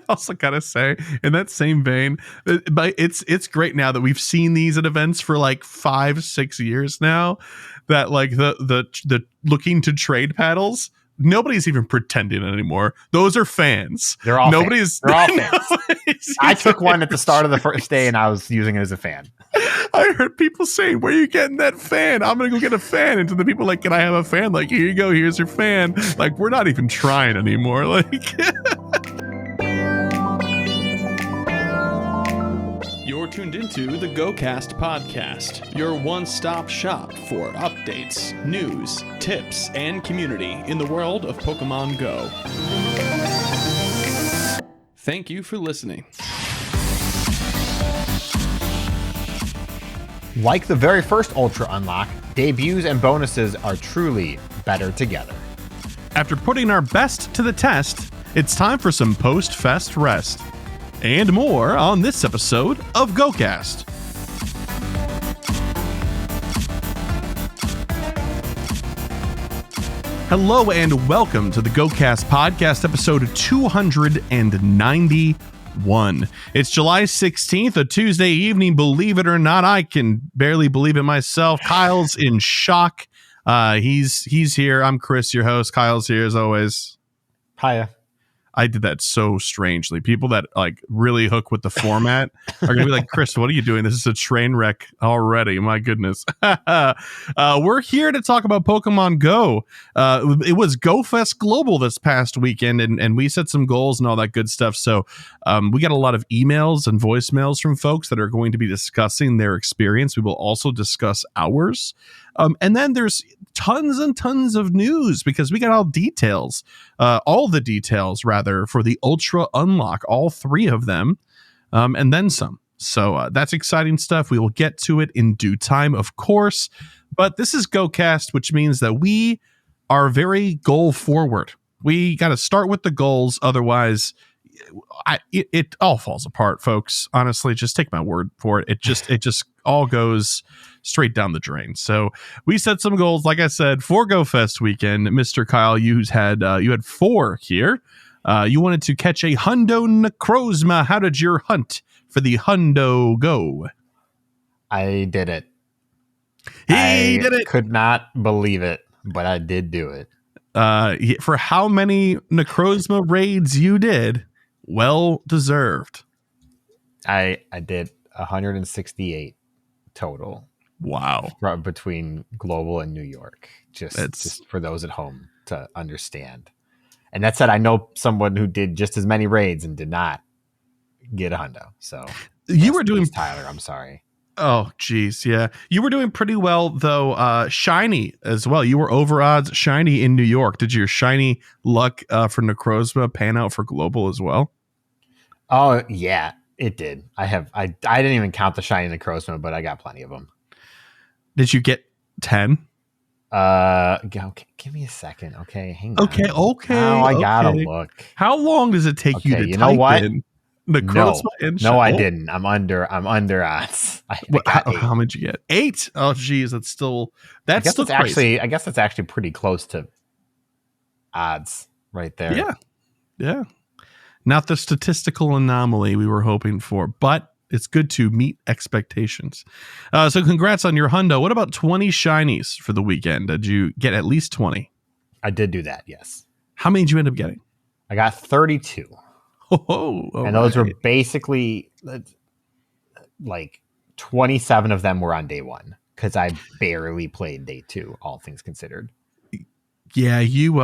also gotta say, in that same vein, but it's great now that we've seen these at events for like 5-6 years now, that like the looking to trade paddles, nobody's even pretending anymore. Those are fans. They're all nobody's fans. I took one at the start of the first day and I was using it as a fan. I heard people saying, "Where are you getting that fan? I'm gonna go get a fan." And to the people like, "Can I have a fan?" Like, "Here you go. Here's your fan." Like, we're not even trying anymore. Like, you're tuned into the GOCast podcast, your one-stop shop for updates, news, tips, and community in the world of Pokemon Go. Thank you for listening. Like the very first Ultra Unlock, debuts and bonuses are truly better together. after putting our best to the test, it's time for some post-fest rest. And more on this episode of GOCast. Hello and welcome to the GOCast podcast, episode 291. It's July 16th, a Tuesday evening. Believe it or not, I can barely believe it myself. Kyle's in shock. He's here. I'm Chris, your host. Kyle's here as always. Hiya. I did that so strangely. People that like really hook with the format are gonna be like, Chris, what are you doing? This is a train wreck already. My goodness. We're here to talk about Pokemon Go. It was GoFest Global this past weekend, and we set some goals and all that good stuff. So we got a lot of emails and voicemails from folks that are going to be discussing their experience. We will also discuss ours. And then there's tons and tons of news because we got all the details for the Ultra Unlock, all three of them, and then some. So that's exciting stuff. We will get to it in due time, of course. But this is GoCast, which means that we are very goal forward. We got to start with the goals. Otherwise, it all falls apart, folks. Honestly, just take my word for it. It just all goes straight down the drain. So we set some goals, like I said, for GoFest weekend. Mr. Kyle, you had 4 here. You wanted to catch a Hundo Necrozma. How did your hunt for the Hundo go? I did it. He did it. Could not believe it, but I did do it. For how many Necrozma raids you did, well deserved. I did 168 total. Wow. Between Global and New York. Just for those at home to understand. And that said, I know someone who did just as many raids and did not get a hundo. So you were doing Tyler. I'm sorry. Oh, geez. Yeah. You were doing pretty well, though. Shiny as well. You were over odds shiny in New York. Did your shiny luck for Necrozma pan out for Global as well? Oh, yeah, it did. I didn't even count the shiny Necrozma, but I got plenty of them. Did you get 10? Okay, give me a second. Okay, hang on. Okay. Oh, I gotta look. How long does it take you to you type know what? in Necrozma No, I didn't. I'm under odds. How many did you get? 8. Oh, geez, that's still crazy. I guess that's actually pretty close to odds right there. Yeah. Not the statistical anomaly we were hoping for, but it's good to meet expectations. So congrats on your hundo. What about 20 shinies for the weekend? Did you get at least 20? I did do that, yes. How many did you end up getting? I got 32. And those were basically like 27 of them were on day 1 because I barely played day 2, all things considered. Yeah, you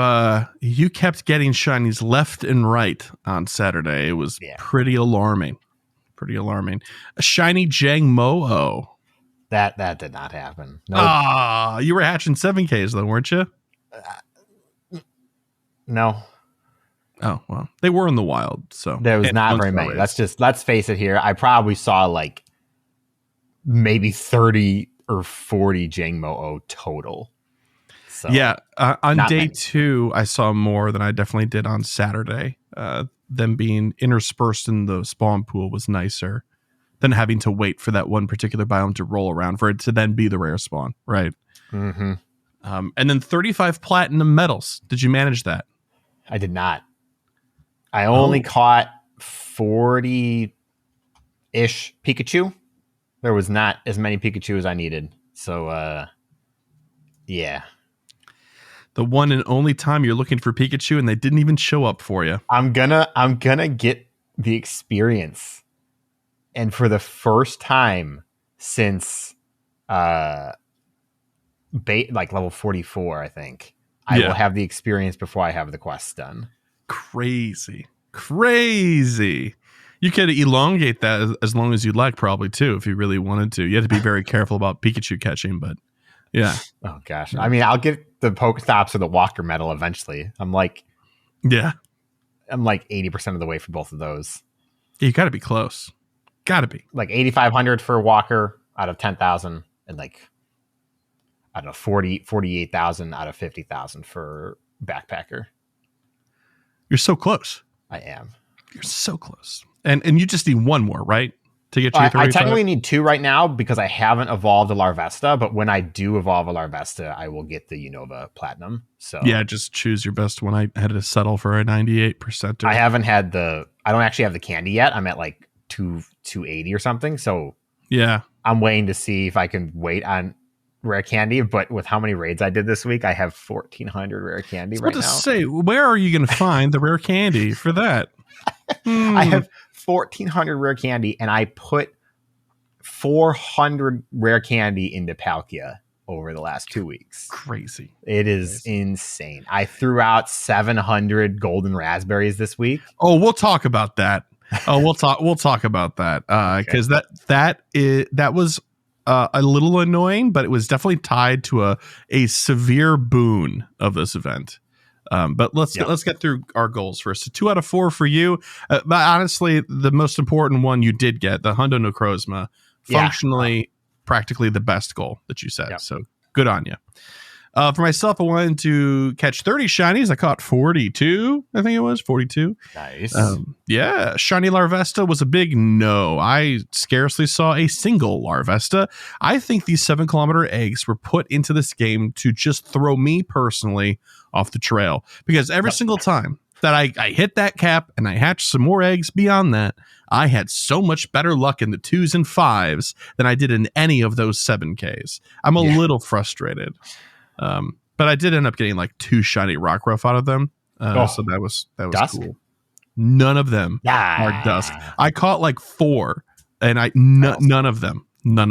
kept getting shinies left and right on Saturday. It was pretty alarming. A shiny Jangmo-O. That did not happen. Nope. You were hatching 7Ks though, weren't you? No. Oh, well, they were in the wild, so there was not very many. Let's face it here. I probably saw like maybe 30 or 40 Jangmo-O total. So, yeah, on day many. 2, I saw more than I definitely did on Saturday. Them being interspersed in the spawn pool was nicer than having to wait for that one particular biome to roll around for it to then be the rare spawn, right? Mm-hmm. And then 35 platinum medals. Did you manage that? I did not. I only caught 40-ish Pikachu. There was not as many Pikachu as I needed. So, yeah. The one and only time you're looking for Pikachu and they didn't even show up for you. I'm gonna get the experience. And for the first time since like level 44, I think, I will have the experience before I have the quests done. Crazy. You could elongate that as long as you'd like, probably, too, if you really wanted to. You have to be very careful about Pikachu catching, but yeah. Oh, gosh. I mean, I'll get the Pokestops or the Walker Medal eventually. I'm like 80% of the way for both of those. You got to be close. Got to be. Like 8,500 for Walker out of 10,000 and like, I don't know, 48,000 out of 50,000 for Backpacker. You're so close. I am. You're so close. And you just need one more, right? To get to your 35? I technically need 2 right now because I haven't evolved a Larvesta, but when I do evolve a Larvesta, I will get the Unova Platinum. So yeah, just choose your best one. I had to settle for a 98%. I don't actually have the candy yet. I'm at like 280 or something. So yeah, I'm waiting to see if I can wait on rare candy, but with how many raids I did this week, I have 1,400 rare candy right now. Say, where are you going to find the rare candy for that? I have 1,400 rare candy, and I put 400 rare candy into Palkia over the last 2 weeks. Crazy. It is insane. I threw out 700 golden raspberries this week. Oh, we'll talk about that. We'll talk about that because that was a little annoying, but it was definitely tied to a severe boon of this event. But let's get through our goals first. So 2 out of 4 for you. But honestly, the most important one you did get, the Hundo Necrozma, functionally practically the best goal that you set. Yep. So good on you. For myself, I wanted to catch 30 shinies. I caught 42. I think it was 42. Nice. Shiny Larvesta was a big no. I scarcely saw a single Larvesta. I think these 7-kilometer eggs were put into this game to just throw me personally off the trail, because every single time that I hit that cap and I hatched some more eggs beyond that, I had so much better luck in the 2s and 5s than I did in any of those 7Ks. I'm a little frustrated. But I did end up getting like 2 shiny Rockruff out of them. So that was Dusk? cool. None of them are Dusk. I caught like 4 and none of them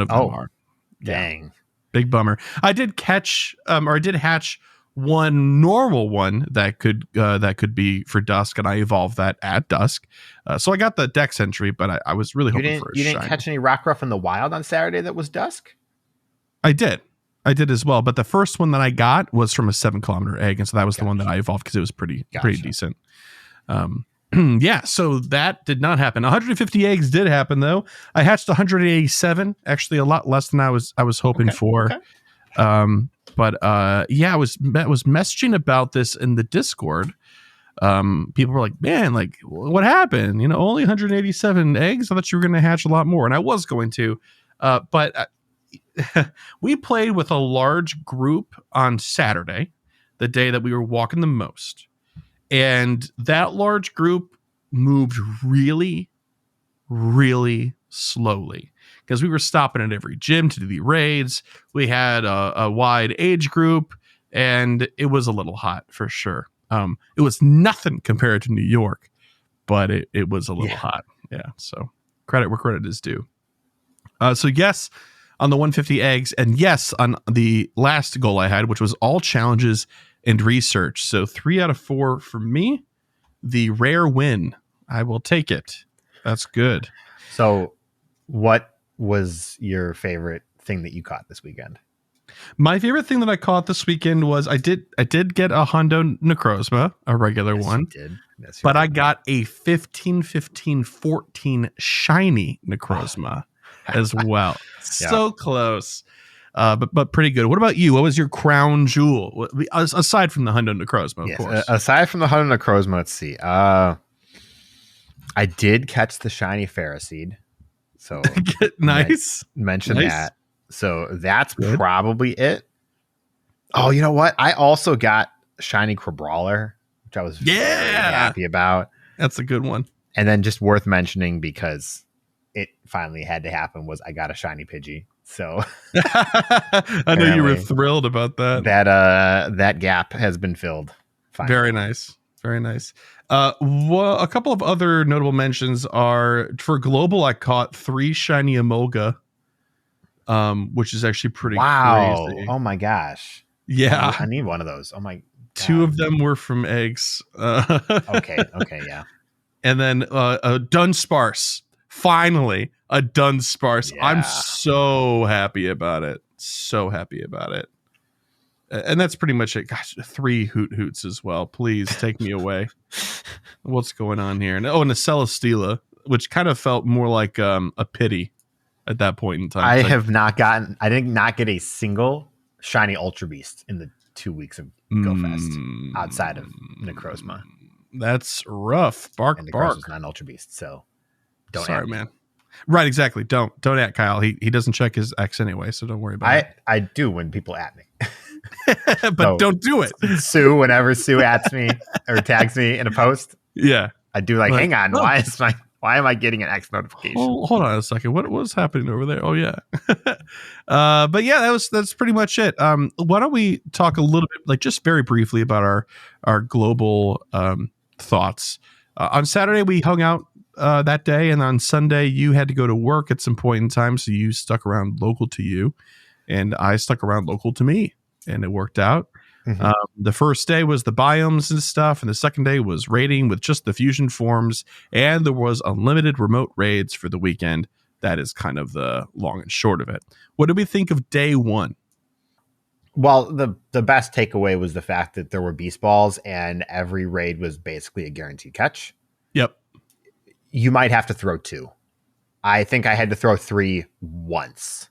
are. Dang. Yeah. Big bummer. I did catch, or I did hatch one normal one that could be for Dusk, and I evolved that at Dusk. So I got the Dex entry, but I was really hoping for a shiny. You didn't catch any Rockruff in the wild on Saturday that was Dusk? I did as well, but the first one that I got was from a 7-kilometer egg, and so that was the one that I evolved because it was pretty decent. So that did not happen. 150 eggs did happen though. I hatched 187, actually a lot less than I was hoping for. Okay. I was messaging about this in the Discord. People were like, man, like what happened? Only 187 eggs. I thought you were going to hatch a lot more, and I was going to, but we played with a large group on Saturday, the day that we were walking the most. And that large group moved really, really slowly because we were stopping at every gym to do the raids. We had a wide age group, and it was a little hot for sure. It was nothing compared to New York, but it was a little hot. Yeah. So credit where credit is due. So yes, on the 150 eggs, and yes, on the last goal I had, which was all challenges and research. So 3 out of 4 for me. The rare win. I will take it. That's good. So what was your favorite thing that you caught this weekend? My favorite thing that I caught this weekend was I did get a Hundo Necrozma, a regular one. Yes, but I got a 15-14 shiny Necrozma as well. So close. But pretty good. What about you? What was your crown jewel aside from the Hundo Necrozma? Of course. Aside from the Hundo Necrozma, let's see. I did catch the shiny Ferroseed. So nice. Mention that. So that's probably it. Oh, you know what? I also got shiny Crabrawler, which I was very happy about. That's a good one. And then just worth mentioning, because it finally had to happen, was I got a shiny Pidgey. So I know you were thrilled about that. That gap has been filled. Finally. Very nice. Very nice. Well, a couple of other notable mentions are, for global, I caught 3 shiny Emolga, which is actually pretty crazy. Oh my gosh. Yeah. I need one of those. Oh my God. 2 of them were from eggs. Okay, yeah. And then a Dunsparce. Finally, a Dunsparce. Yeah. I'm so happy about it. So happy about it. And that's pretty much it. Gosh, 3 Hoot Hoots as well. Please take me away. What's going on here? And a Celesteela, which kind of felt more like a pity at that point in time. I did not get a single shiny Ultra Beast in the 2 weeks of GoFest outside of Necrozma. That's rough. Bark. Necrozma's not an Ultra Beast, so don't. Sorry, man. Right, exactly. Don't at Kyle. He doesn't check his X anyway, so don't worry about it. I do when people at me. But so, don't do it. Sue, whenever Sue ats me or tags me in a post, yeah, I do hang on. No. Why am I getting an X notification? Hold on a second. What was happening over there? Oh yeah. But yeah, that's pretty much it. Why don't we talk a little bit, just very briefly, about our global thoughts. On Saturday we hung out that day, and on Sunday you had to go to work at some point in time, so you stuck around local to you, and I stuck around local to me, and it worked out. Mm-hmm. The first day was the biomes and stuff, and the second day was raiding with just the fusion forms, and there was unlimited remote raids for the weekend. That is kind of the long and short of it. What did we think of day 1? Well, the best takeaway was the fact that there were beast balls, and every raid was basically a guaranteed catch. Yep. You might have to throw 2. I think I had to throw 3 once,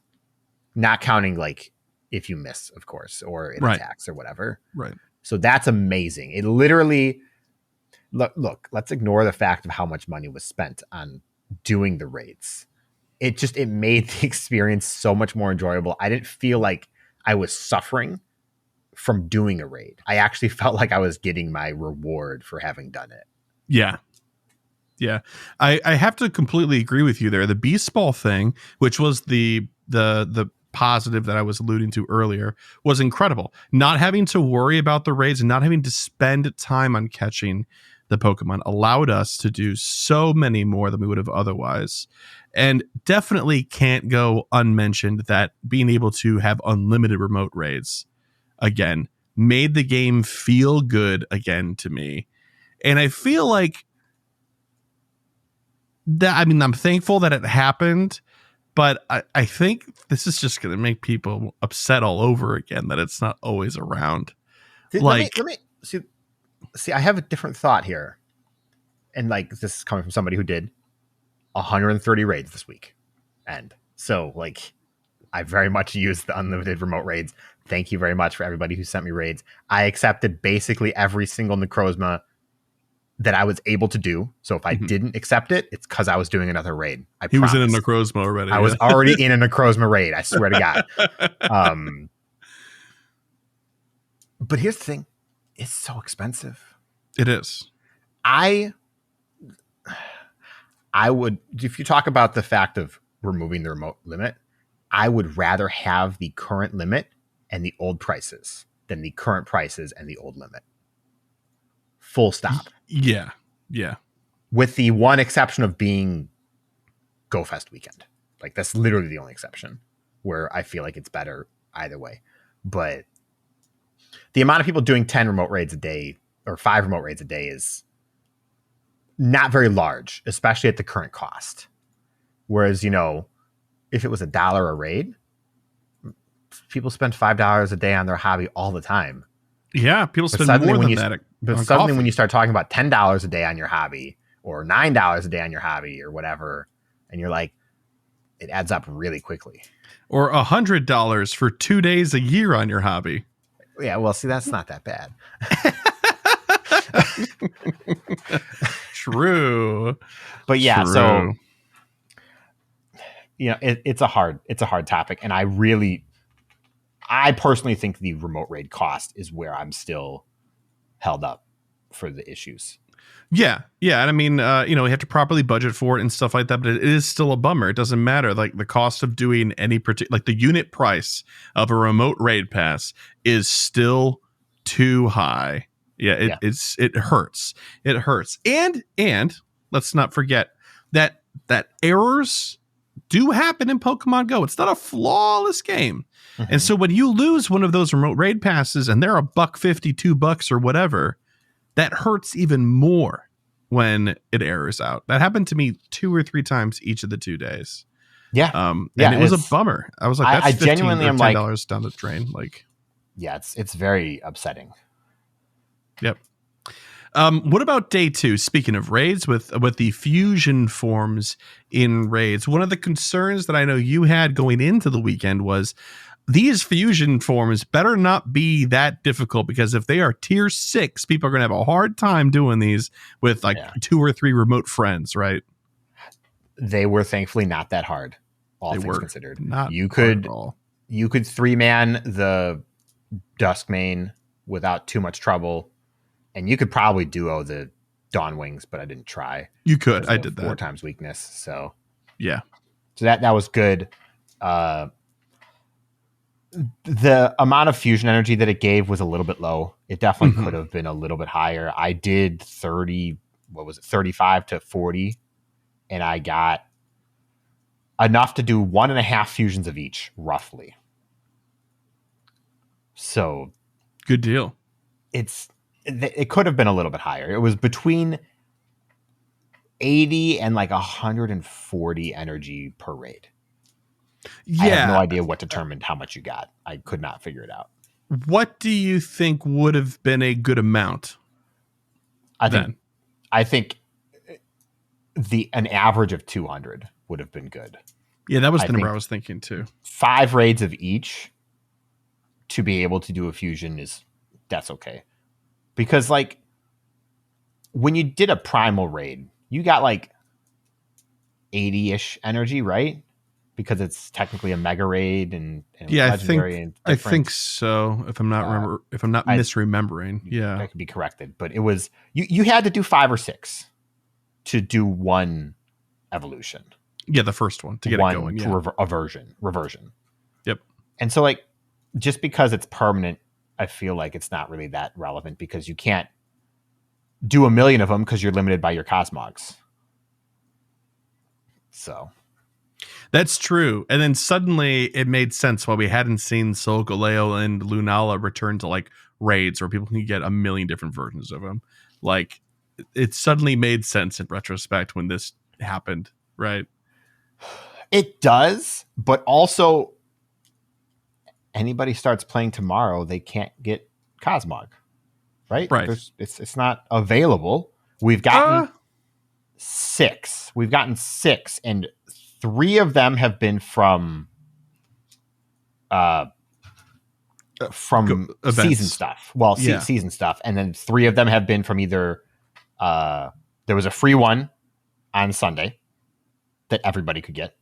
not counting if you miss, of course, or it attacks or whatever. Right. So that's amazing. It literally, look, let's ignore the fact of how much money was spent on doing the raids. It made the experience so much more enjoyable. I didn't feel like I was suffering from doing a raid. I actually felt like I was getting my reward for having done it. Yeah. Yeah. I have to completely agree with you there. The beast ball thing, which was the positive that I was alluding to earlier, was incredible. Not having to worry about the raids and not having to spend time on catching the Pokemon allowed us to do so many more than we would have otherwise. And definitely can't go unmentioned that being able to have unlimited remote raids again made the game feel good again to me. And I feel like that, I'm thankful that it happened, but I think this is just going to make people upset all over again that it's not always around. Let me see. I have a different thought here, and this is coming from somebody who did 130 raids this week, and so I very much used the unlimited remote raids. Thank you very much for everybody who sent me raids. I accepted basically every single Necrozma that I was able to do. So if I didn't accept it, it's because I was doing another raid. He was in a Necrozma already. I was already in a Necrozma raid. I swear to God. But here's the thing. It's so expensive. It is. I would, if you talk about the fact of removing the remote limit, I would rather have the current limit and the old prices than the current prices and the old limit. Full stop. Yeah. Yeah. With the one exception of being GoFest weekend. That's literally the only exception where I feel like it's better either way. But the amount of people doing 10 remote raids a day or 5 remote raids a day is not very large, especially at the current cost. Whereas, if it was $1 a raid, people spend $5 a day on their hobby all the time. Yeah, people spend more than that. But suddenly when you start talking about $10 a day on your hobby or $9 a day on your hobby or whatever, and you're like, it adds up really quickly. Or $100 for 2 days a year on your hobby. Yeah, well, see, that's not that bad. True. But yeah, true. So it's a hard topic, and I personally think the remote raid cost is where I'm still held up for the issues. Yeah. And I mean, you have to properly budget for it and stuff like that, but it is still a bummer. It doesn't matter. Like the cost of doing any particular, like the unit price of a remote raid pass is still too high. Yeah, it hurts. It hurts. And let's not forget that errors do happen in Pokemon Go. It's not a flawless game. Mm-hmm. And so when you lose one of those remote raid passes and they're $1.50, $2 or whatever, that hurts even more when it errors out. That happened to me 2 or 3 times each of the 2 days. Yeah. And it was a bummer. I was like, that's $15 genuinely or am $10 down the drain. Like, yeah, it's very upsetting. Yep. What about day 2? Speaking of raids, with the fusion forms in raids, one of the concerns that I know you had going into the weekend was these fusion forms better not be that difficult, because if they are tier 6, people are going to have a hard time doing these with 2 or 3 remote friends, right? They were thankfully not that hard, all things considered. You could 3-man the Duskmane without too much trouble. And you could probably duo the Dawn Wings, but I didn't try. You could. I did that. 4 times weakness. So yeah. So that was good. The amount of fusion energy that it gave was a little bit low. It definitely could have been a little bit higher. I did 35 to 40, and I got enough to do 1.5 fusions of each, roughly. So good deal. It could have been a little bit higher. It was between 80 and 140 energy per raid. Yeah. I have no idea what determined how much you got. I could not figure it out. What do you think would have been a good amount? I think an average of 200 would have been good. Yeah, that was the number I was thinking too. 5 raids of each to be able to do a fusion that's okay. Because when you did a primal raid, you got 80-ish energy, right? Because it's technically a mega raid and legendary. I think so. If I'm not misremembering, yeah, I could be corrected. But it was you had to do 5 or 6 to do 1 evolution. Yeah, the first one to get it going. Yeah, reversion. Yep. And so just because it's permanent, I feel like it's not really that relevant, because you can't do 1 million of them because you're limited by your Cosmogs. So that's true. And then suddenly it made sense why we hadn't seen Solgaleo and Lunala return to raids where people can get 1 million different versions of them. It suddenly made sense in retrospect when this happened, right? It does, but also anybody starts playing tomorrow, they can't get Cosmog, right? It's not available. We've gotten 6. We've gotten 6, and 3 of them have been from season stuff. Well, season stuff, and then 3 of them have been from either. There was a free one on Sunday that everybody could get,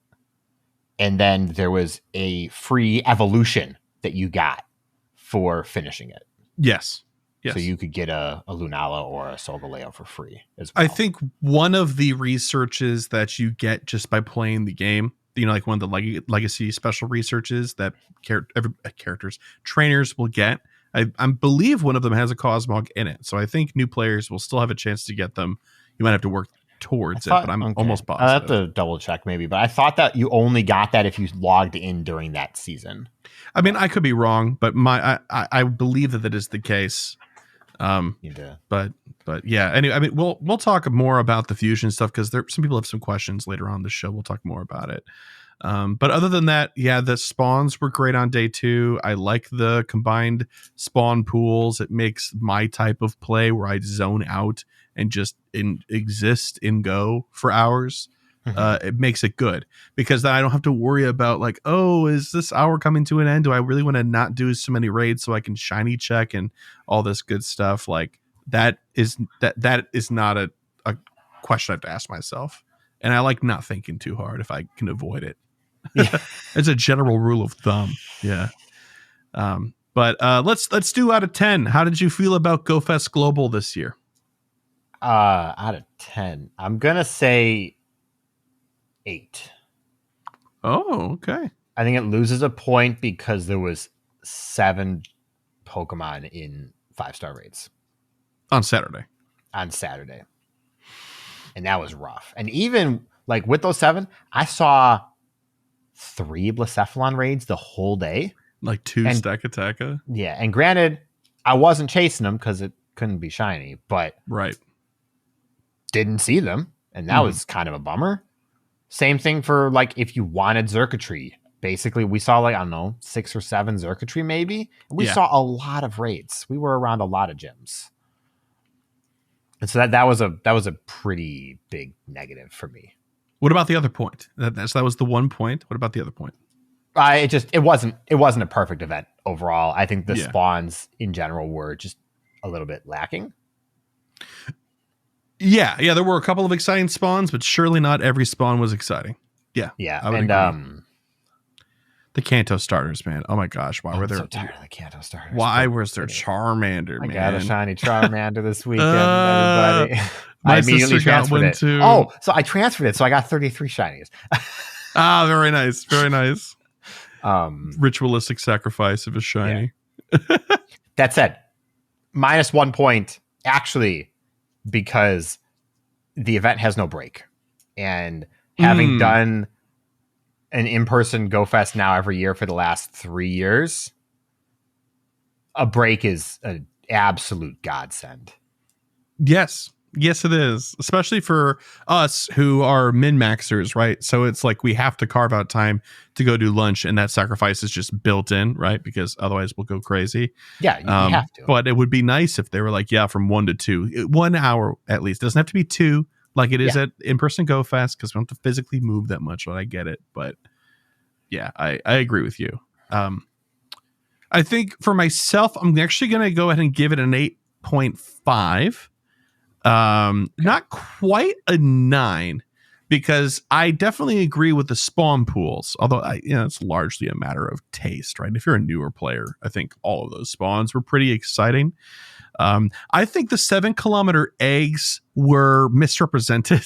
and then there was a free evolution that you got for finishing it. Yes. So you could get a Lunala or a Solgaleo for free as well. I think one of the researches that you get just by playing the game, one of the legacy special researches that trainers will get, I believe one of them has a Cosmog in it. So I think new players will still have a chance to get them. You might have to work towards it, but I'm almost positive. I have to double check maybe, but I thought that you only got that if you logged in during that season. I mean, I could be wrong, but I believe that is the case. But yeah, anyway, I mean, we'll talk more about the fusion stuff, because some people have some questions later on the show. We'll talk more about it. But other than that, yeah, the spawns were great on day 2. I like the combined spawn pools. It makes my type of play where I zone out and just exist in Go for hours. It makes it good, because then I don't have to worry about is this hour coming to an end? Do I really want to not do so many raids so I can shiny check and all this good stuff? That is not a question I have to ask myself. And I like not thinking too hard if I can avoid it. Yeah. It's a general rule of thumb. Yeah. But let's do out of 10. How did you feel about GoFest Global this year? Out of 10, I'm gonna say 8. Oh, okay. I think it loses a point because there was 7 Pokemon in 5-star raids On Saturday. on Saturday, and that was rough. And even like with those 7, I saw 3 Blacephalon raids the whole day, like 2 Stakataka. Yeah, and granted, I wasn't chasing them because it couldn't be shiny, but right, didn't see them, and that was kind of a bummer. Same thing for like if you wanted Xurkitree. Basically, we saw like, I don't know, 6 or 7 Xurkitree maybe. And we saw a lot of raids. We were around a lot of gyms. And so that was a pretty big negative for me. What about the other point? That was the one point. What about the other point? It wasn't a perfect event overall. I think the spawns in general were just a little bit lacking. Yeah, there were a couple of exciting spawns, but surely not every spawn was exciting. Yeah, and agree. The Kanto starters, man. Oh my gosh, why were there? I'm so tired of the Kanto starters. Why was there Charmander? I man? got a shiny Charmander this weekend, everybody. I immediately transferred it too. Oh, so I transferred it, so I got 33 shinies. Very nice, very nice. Ritualistic sacrifice of a shiny. Yeah. That said, -1 point actually because the event has no break, and having done an in-person GoFest now every year for the last 3 years, a break is an absolute godsend. Yes, it is, especially for us who are min-maxers, right? So it's like we have to carve out time to go do lunch, and that sacrifice is just built in, right? Because otherwise we'll go crazy. Yeah, you have to. But it would be nice if they were like, from 1 to 2, 1 hour at least. It doesn't have to be 2 like it is at in-person GoFest, because we don't have to physically move that much. But I get it. But yeah, I agree with you. I think for myself, I'm actually going to go ahead and give it an 8.5. Not quite a 9, because I definitely agree with the spawn pools, although it's largely a matter of taste, right? If you're a newer player, I think all of those spawns were pretty exciting. I think the 7-kilometer eggs were misrepresented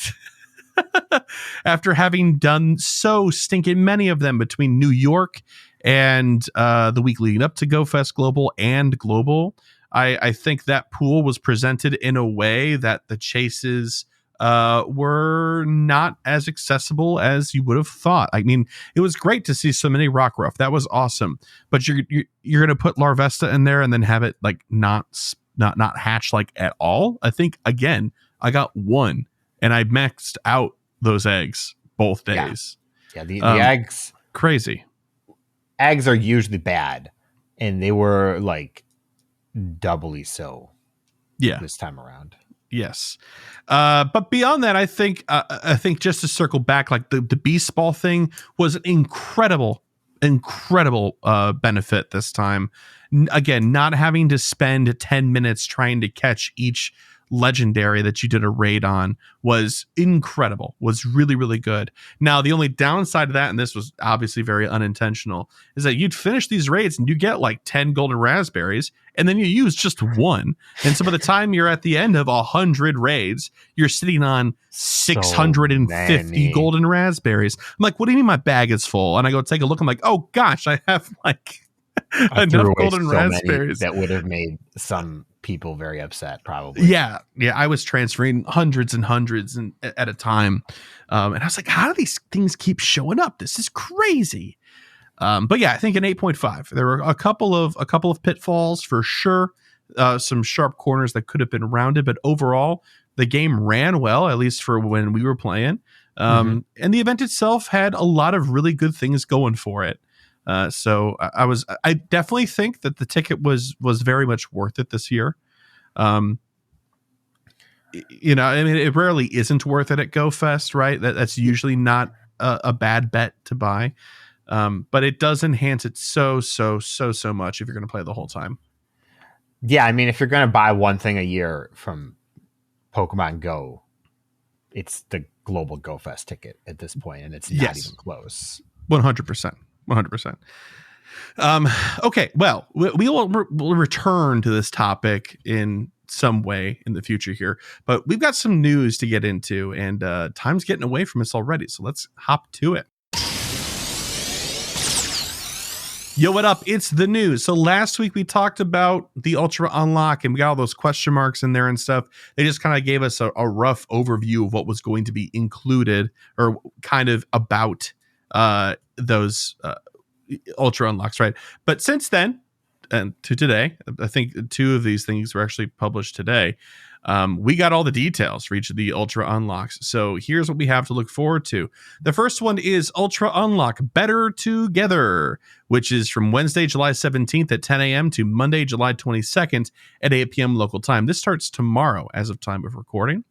after having done so stinking many of them between New York and the week leading up to GoFest Global and Global. I think that pool was presented in a way that the chases were not as accessible as you would have thought. I mean, it was great to see so many Rockruff. That was awesome. But you're going to put Larvesta in there and then have it like not hatch like at all. I think, again, I got 1 and I maxed out those eggs both days. Yeah, the eggs. Crazy. Eggs are usually bad, and they were like doubly so this time around. Yes. But beyond that, I think just to circle back, like the Beast Ball thing was an incredible benefit this time. Again, not having to spend 10 minutes trying to catch each legendary that you did a raid on was incredible, was really, really good. Now, the only downside to that, and this was obviously very unintentional, is that you'd finish these raids and you get like 10 golden raspberries, and then you use just 1. And so by the time you're at the end of 100 raids, you're sitting on 650 golden raspberries. I'm like, what do you mean my bag is full? And I go take a look. I'm like, oh gosh, I have like enough golden raspberries. That would have made some people very upset, probably. Yeah, I was transferring hundreds and hundreds at a time, and I was like, how do these things keep showing up? This is crazy. But yeah, I think an 8.5. There were a couple of pitfalls for sure, some sharp corners that could have been rounded, but overall the game ran well, at least for when we were playing. And the event itself had a lot of really good things going for it. So I definitely think that the ticket was very much worth it this year. I mean, it rarely isn't worth it at GoFest, right? That's usually not a bad bet to buy. But it does enhance it so much if you're going to play the whole time. Yeah, I mean, if you're going to buy one thing a year from Pokemon Go, it's the global GoFest ticket at this point, and it's not even close. 100%. 100%. Okay, well, we'll return to this topic in some way in the future here. But we've got some news to get into, and time's getting away from us already. So let's hop to it. Yo, what up? It's the news. So last week we talked about the Ultra Unlock, and we got all those question marks in there and stuff. They just kind of gave us a rough overview of what was going to be included, or kind of about those Ultra Unlocks, right? But since then, and to today, I think 2 of these things were actually published today. We got all the details for each of the Ultra Unlocks. So here's what we have to look forward to. The first one is Ultra Unlock Better Together, which is from Wednesday, July 17th at 10 a.m. to Monday, July 22nd at 8 p.m. local time. This starts tomorrow as of time of recording.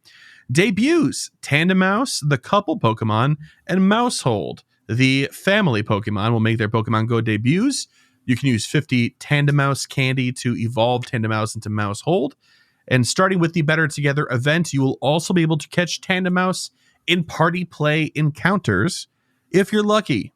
Debuts: Tandemaus, the couple Pokemon, and Mousehold. The family Pokemon will make their Pokemon Go debuts. You can use 50 Tandemaus candy to evolve Tandemaus into Mousehold. And starting with the Better Together event, you will also be able to catch Tandemaus in party play encounters if you're lucky.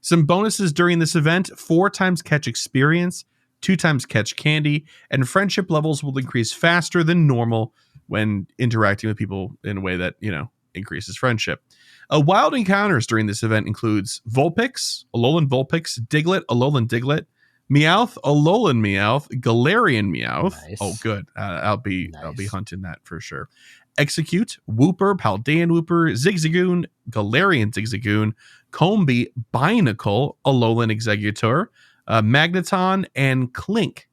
Some bonuses during this event: 4 times catch experience, 2 times catch candy, and friendship levels will increase faster than normal when interacting with people in a way that, increases friendship. Wild encounters during this event includes Vulpix, Alolan Vulpix, Diglett, Alolan Diglett, Meowth, Alolan Meowth, Galarian Meowth. Nice. Oh, good. I'll be hunting that for sure. Execute, Wooper, Paldean Wooper, Zigzagoon, Galarian Zigzagoon, Combee, Binacle, Alolan Exeggutor, Magneton, and Clink.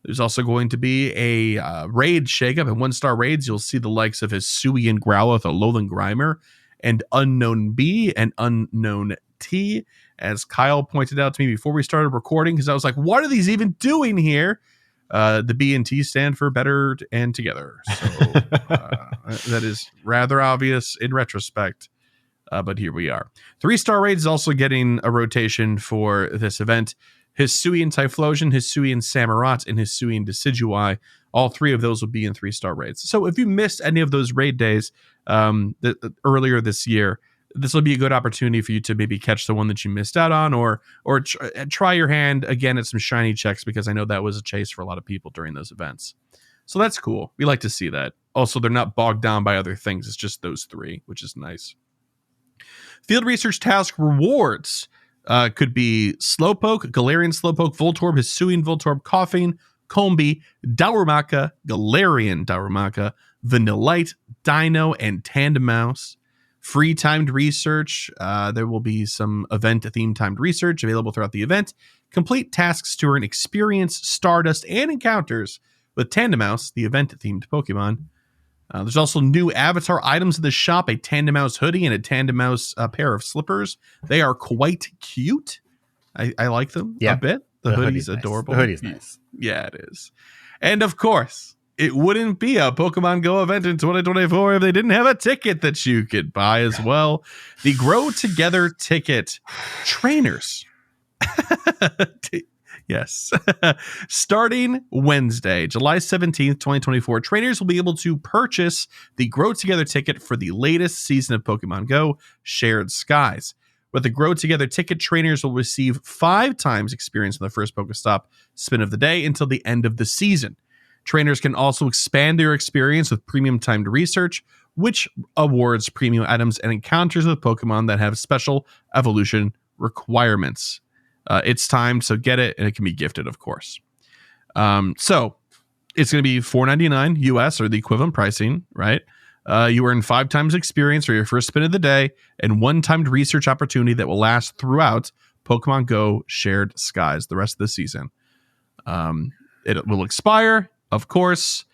There's also going to be a raid shakeup. In 1-star raids, you'll see the likes of Hisuian Growlithe, Alolan Grimer, and Unknown B and Unknown T, as Kyle pointed out to me before we started recording, because I was like, what are these even doing here? The B and T stand for Better and Together. So that is rather obvious in retrospect, but here we are. 3-star raids is also getting a rotation for this event. Hisuian Typhlosion, Hisuian Samurott, and Hisuian Decidueye. All 3 of those will be in 3-star raids. So if you missed any of those raid days earlier this year, this will be a good opportunity for you to maybe catch the one that you missed out on, or try your hand again at some shiny checks, because I know that was a chase for a lot of people during those events. So that's cool. We like to see that. Also, they're not bogged down by other things. It's just those 3, which is nice. Field research task rewards could be Slowpoke, Galarian Slowpoke, Voltorb, Hisuian Voltorb, Coughing, Combee, Darumaka, Galarian Darumaka, Vanillite, Dino, and Tandemaus. Free timed research. There will be some event-themed timed research available throughout the event. Complete tasks to earn experience, Stardust, and encounters with Tandemaus, the event-themed Pokemon. There's also new avatar items in the shop: a Tandemaus hoodie and a Tandemaus pair of slippers. They are quite cute. I like them a bit. The hoodie's adorable. The hoodie's nice. Yeah, it is. And of course, it wouldn't be a Pokemon Go event in 2024 if they didn't have a ticket that you could buy as well. The Grow Together ticket. Trainers. Yes. Starting Wednesday, July 17th, 2024, trainers will be able to purchase the Grow Together ticket for the latest season of Pokemon Go, Shared Skies. With the Grow Together ticket, trainers will receive 5 times experience on the first Pokestop spin of the day until the end of the season. Trainers can also expand their experience with premium timed research, which awards premium items and encounters with Pokemon that have special evolution requirements. It's timed, so get it, and it can be gifted, of course. So it's going to be $4.99 US, or the equivalent pricing, right? You earn 5 times experience for your first spin of the day, and 1 timed research opportunity that will last throughout Pokemon Go Shared Skies the rest of the season. It will expire, of course.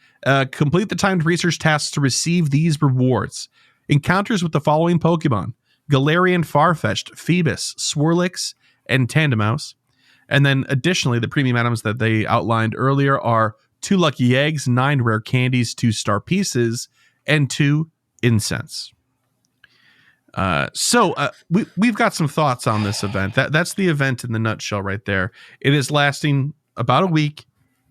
Complete the timed research tasks to receive these rewards. Encounters with the following Pokemon: Galarian Farfetch'd, Phoebus, Swirlix, and Tandemaus. And then additionally, the premium items that they outlined earlier are 2 lucky eggs, 9 rare candies, 2 star pieces, and 2 incense. So we've got some thoughts on this event. That's the event in the nutshell right there. It is lasting about a week.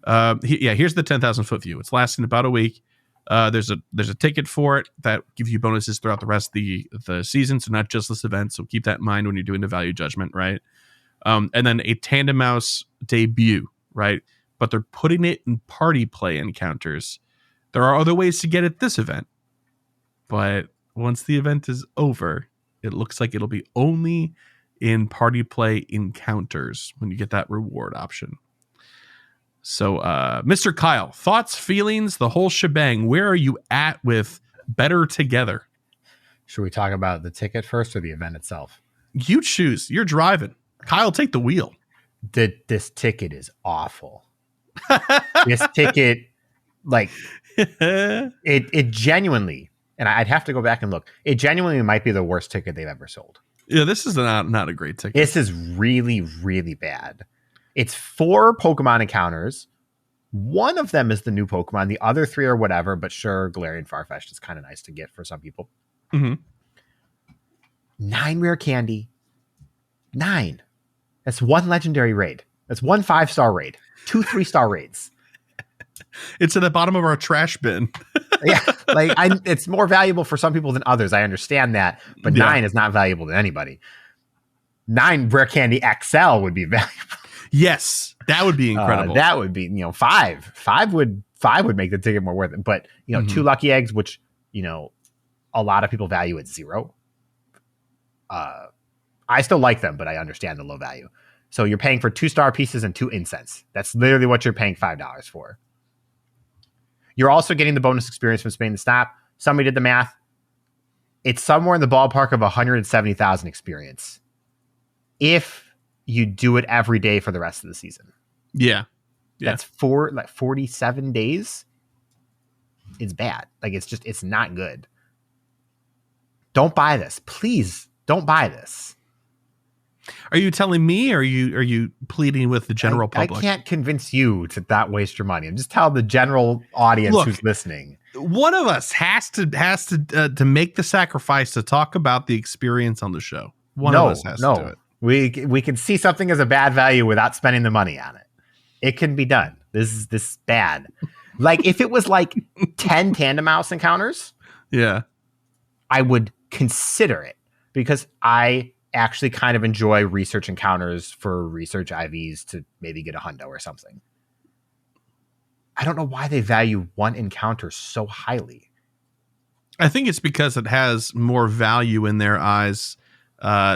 Here's the 10,000 foot view. It's lasting about a week. There's a ticket for it that gives you bonuses throughout the rest of the season, so not just this event. So keep that in mind when you're doing the value judgment, right? And then a Tandemaus debut, right? But they're putting it in party play encounters. There are other ways to get at this event, but once the event is over, it looks like it'll be only in party play encounters when you get that reward option. So, Mr. Kyle, thoughts, feelings, the whole shebang. Where are you at with Better Together? Should we talk about the ticket first or the event itself? You choose. You're driving. Kyle, take the wheel. This ticket is awful. This ticket, like, it genuinely, and I'd have to go back and look, it genuinely might be the worst ticket they've ever sold. Yeah, this is not a great ticket. This is really, really bad. It's 4 Pokemon encounters. One of them is the new Pokemon. The other 3 are whatever, but sure, Galarian Farfetch'd is kind of nice to get for some people. Mm-hmm. 9 rare candy. 9. That's 1 legendary raid. That's 1 5-star raid. 2 3-star raids. It's at the bottom of our trash bin. Yeah, like it's more valuable for some people than others. I understand that, but 9 is not valuable to anybody. 9 rare candy XL would be valuable. Yes, that would be incredible. That would be, 5. 5 would make the ticket more worth it. But 2 lucky eggs, which a lot of people value at 0. I still like them, but I understand the low value. So you're paying for 2-star pieces and 2 incense. That's literally what you're paying $5 for. You're also getting the bonus experience from Spain to Stop. Somebody did the math. It's somewhere in the ballpark of 170,000 experience if you do it every day for the rest of the season. Yeah. That's 47 days. It's bad. Like, it's not good. Don't buy this. Please don't buy this. Are you telling me, or are you pleading with the general public? I can't convince you to not waste your money. I'm just telling the general audience who's listening. One of us has to make the sacrifice to talk about the experience on the show. One of us has to do it. We can see something as a bad value without spending the money on it. It can be done. This is bad. Like, if it was like 10 Tandem Mouse encounters, yeah, I would consider it, because I actually kind of enjoy research encounters for research IVs to maybe get a hundo or something. I don't know why they value 1 encounter so highly. I think it's because it has more value in their eyes,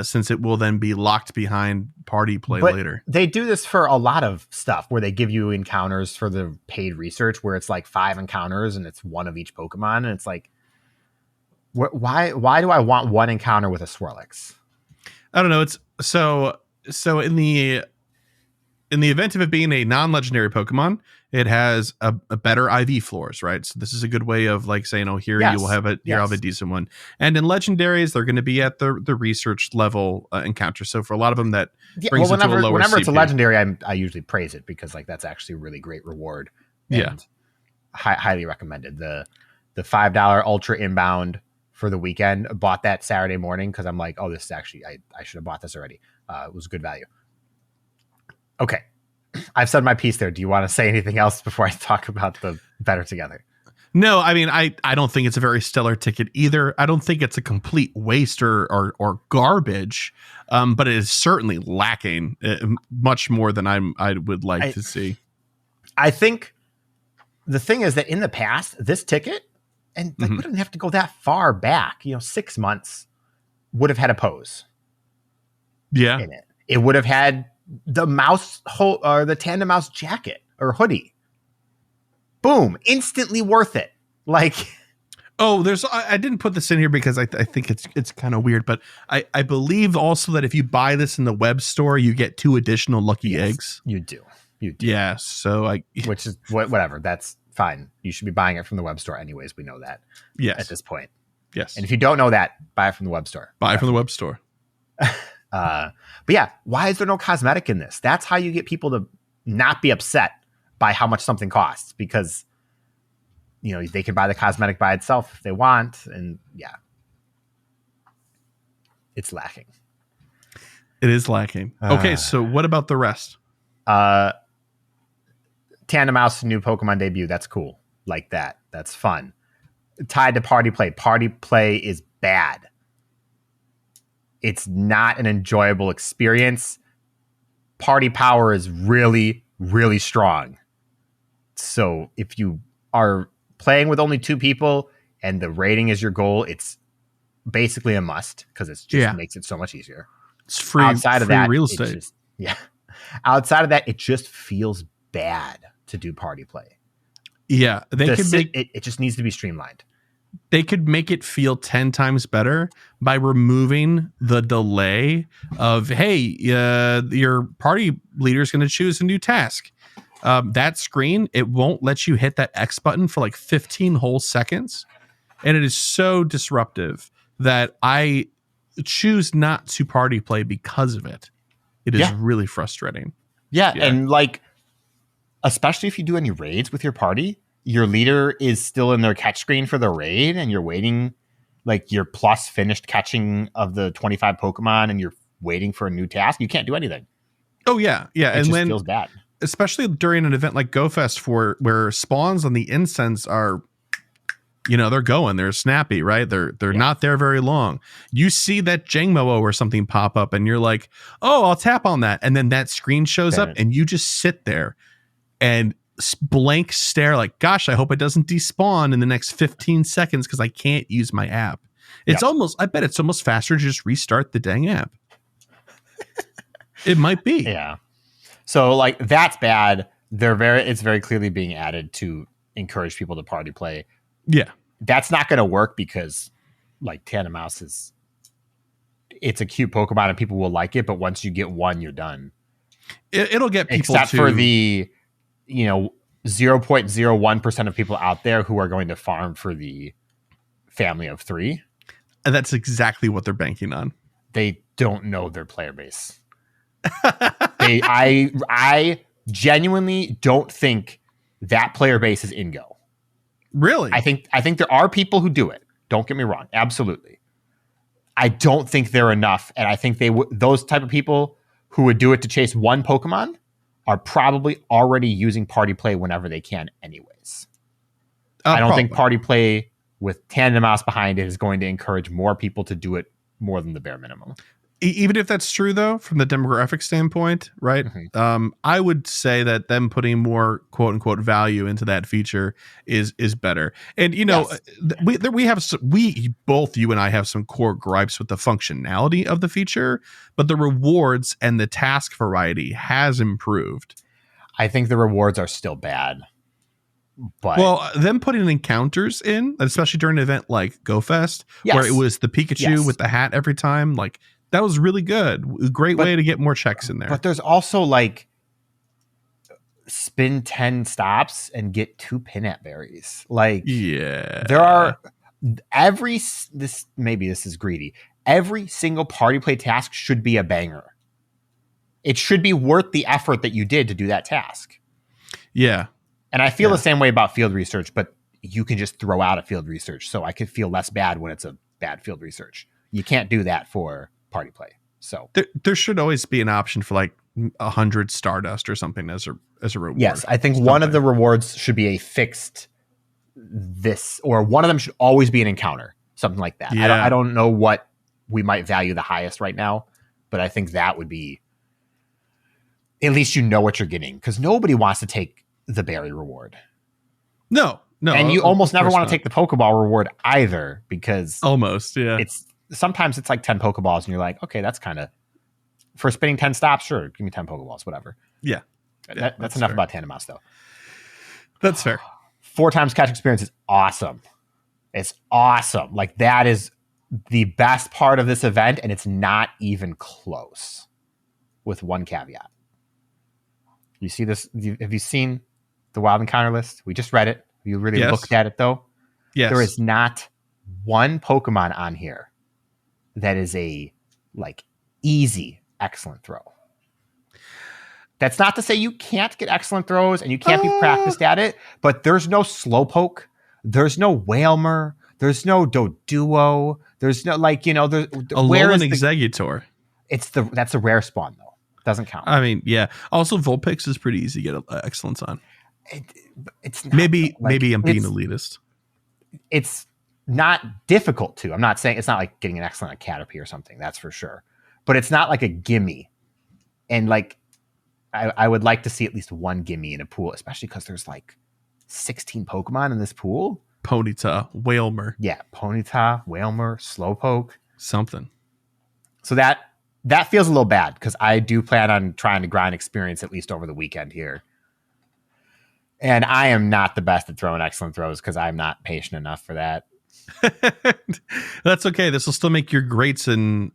since it will then be locked behind party play later. They do this for a lot of stuff where they give you encounters for the paid research, where it's like 5 encounters and it's 1 of each Pokemon. And it's like, why do I want 1 encounter with a Swirlix? I don't know. It's so in the event of it being a non-legendary Pokemon, it has a better IV floors, right? So this is a good way of like saying, oh, here you will have a I'll have a decent one. And in legendaries, they're going to be at the research level encounter. So for a lot of them, that brings it to a lower whenever CP. it's a legendary, I usually praise it, because like that's actually a really great reward. And highly recommended. The $5 Ultra Inbound for the weekend, bought that Saturday morning because I'm like, oh, this is actually, I should have bought this already. It was good value. Okay. I've said my piece there. Do you want to say anything else before I talk about the Better Together? No, I mean, I don't think it's a very stellar ticket either. I don't think it's a complete waste or garbage, but it is certainly lacking much more than I would like to see. I think the thing is that in the past, this ticket, and like, we didn't have to go that far back, 6 months, would have had a pose. Yeah. In it. It would have had the mouse or the Tandem Mouse jacket or hoodie. Boom. Instantly worth it. Like, oh, I didn't put this in here because I think it's kind of weird, but I believe also that if you buy this in the web store, you get 2 additional lucky eggs. You do. Yeah. So which is whatever. That's fine. You should be buying it from the web store anyways. We know that. Yes. At this point. Yes. And if you don't know that, buy it from the web store. Buy it from the web store. But yeah, why is there no cosmetic in this? That's how you get people to not be upset by how much something costs, because they can buy the cosmetic by itself if they want. And yeah, it's lacking. It is lacking. Okay. So what about the rest? Tandem Mouse new Pokemon debut. That's cool. Like that. That's fun. Tied to party play. Party play is bad. It's not an enjoyable experience. Party power is really, really strong. So if you are playing with only 2 people and the rating is your goal, it's basically a must because it just makes it so much easier. It's free. Outside of that, real estate. Outside of that, it just feels bad to do party play. Yeah, it just needs to be streamlined. They could make it feel 10 times better by removing the delay of, hey, your party leader is going to choose a new task. That screen, it won't let you hit that X button for like 15 whole seconds. And it is so disruptive that I choose not to party play because of it. It is really frustrating. Yeah. And like, especially if you do any raids with your party, your leader is still in their catch screen for the raid and you're waiting, like your plus finished catching of the 25 Pokemon and you're waiting for a new task. You can't do anything. Oh yeah. Yeah. It just feels bad. Especially during an event like GoFest where spawns on the incense are, they're going, they're snappy, right? They're not there very long. You see that Jangmo-O or something pop up and you're like, oh, I'll tap on that. And then that screen shows up and you just sit there and blank stare like, gosh, I hope it doesn't despawn in the next 15 seconds because I can't use my app. I bet it's almost faster to just restart the dang app. It might be. Yeah. So like that's bad. It's very clearly being added to encourage people to party play. Yeah. That's not going to work because like Tandemaus it's a cute Pokemon and people will like it, but once you get one, you're done. It'll get people except for the 0.01% of people out there who are going to farm for the family of 3. And that's exactly what they're banking on. They don't know their player base. I genuinely don't think that player base is in Go. Really? I think there are people who do it. Don't get me wrong. Absolutely. I don't think they're enough. And I think those type of people who would do it to chase one Pokemon are probably already using party play whenever they can anyways. I don't think party play with Tandemaus behind it is going to encourage more people to do it more than the bare minimum. Even if that's true, though, from the demographic standpoint, right? Mm-hmm. I would say that them putting more "quote unquote" value into that feature is better. And we both you and I have some core gripes with the functionality of the feature, but the rewards and the task variety has improved. I think the rewards are still bad. But them putting encounters in, especially during an event like GoFest, where it was the Pikachu with the hat every time, like. That was really good. Great way to get more checks in there. But there's also like spin 10 stops and get 2 Pinat berries. Like, there are maybe this is greedy. Every single party play task should be a banger. It should be worth the effort that you did to do that task. Yeah. And I feel the same way about field research, but you can just throw out a field research. So I could feel less bad when it's a bad field research. You can't do that for party play. So there should always be an option for like 100 Stardust or something as a reward. Yes, I think one of the rewards should be a fixed or one of them should always be an encounter, something like that. Yeah. I don't know what we might value the highest right now, but I think that would be at least you know what you're getting because nobody wants to take the berry reward. No, and you almost never want to take the Pokeball reward either because sometimes it's like 10 Pokeballs and you're like, okay, that's kind of for spinning 10 stops. Sure. Give me 10 Pokeballs, whatever. Yeah. That's enough about Tandemaus though. That's fair. 4 times catch experience is awesome. It's awesome. Like that is the best part of this event. And it's not even close with one caveat. You see this? Have you seen the wild encounter list? We just read it. Have you really looked at it though? Yes. There is not one Pokemon on here that is a like easy excellent throw. That's not to say you can't get excellent throws and you can't be practiced at it, but there's no Slowpoke, there's no Wailmer, there's no Doduo, there's no there's Alolan Exeggutor. That's a rare spawn though. Doesn't count. I mean, yeah. Also, Vulpix is pretty easy to get excellence on. It's not, maybe I'm being elitist. It's not difficult to. I'm not saying it's not like getting an excellent at Caterpie or something. That's for sure. But it's not like a gimme. And like, I would like to see at least one gimme in a pool, especially because there's like 16 Pokemon in this pool. Ponyta, Wailmer. Yeah, Ponyta, Wailmer, Slowpoke. Something. So that feels a little bad because I do plan on trying to grind experience at least over the weekend here. And I am not the best at throwing excellent throws because I'm not patient enough for that. That's okay. This will still make your greats and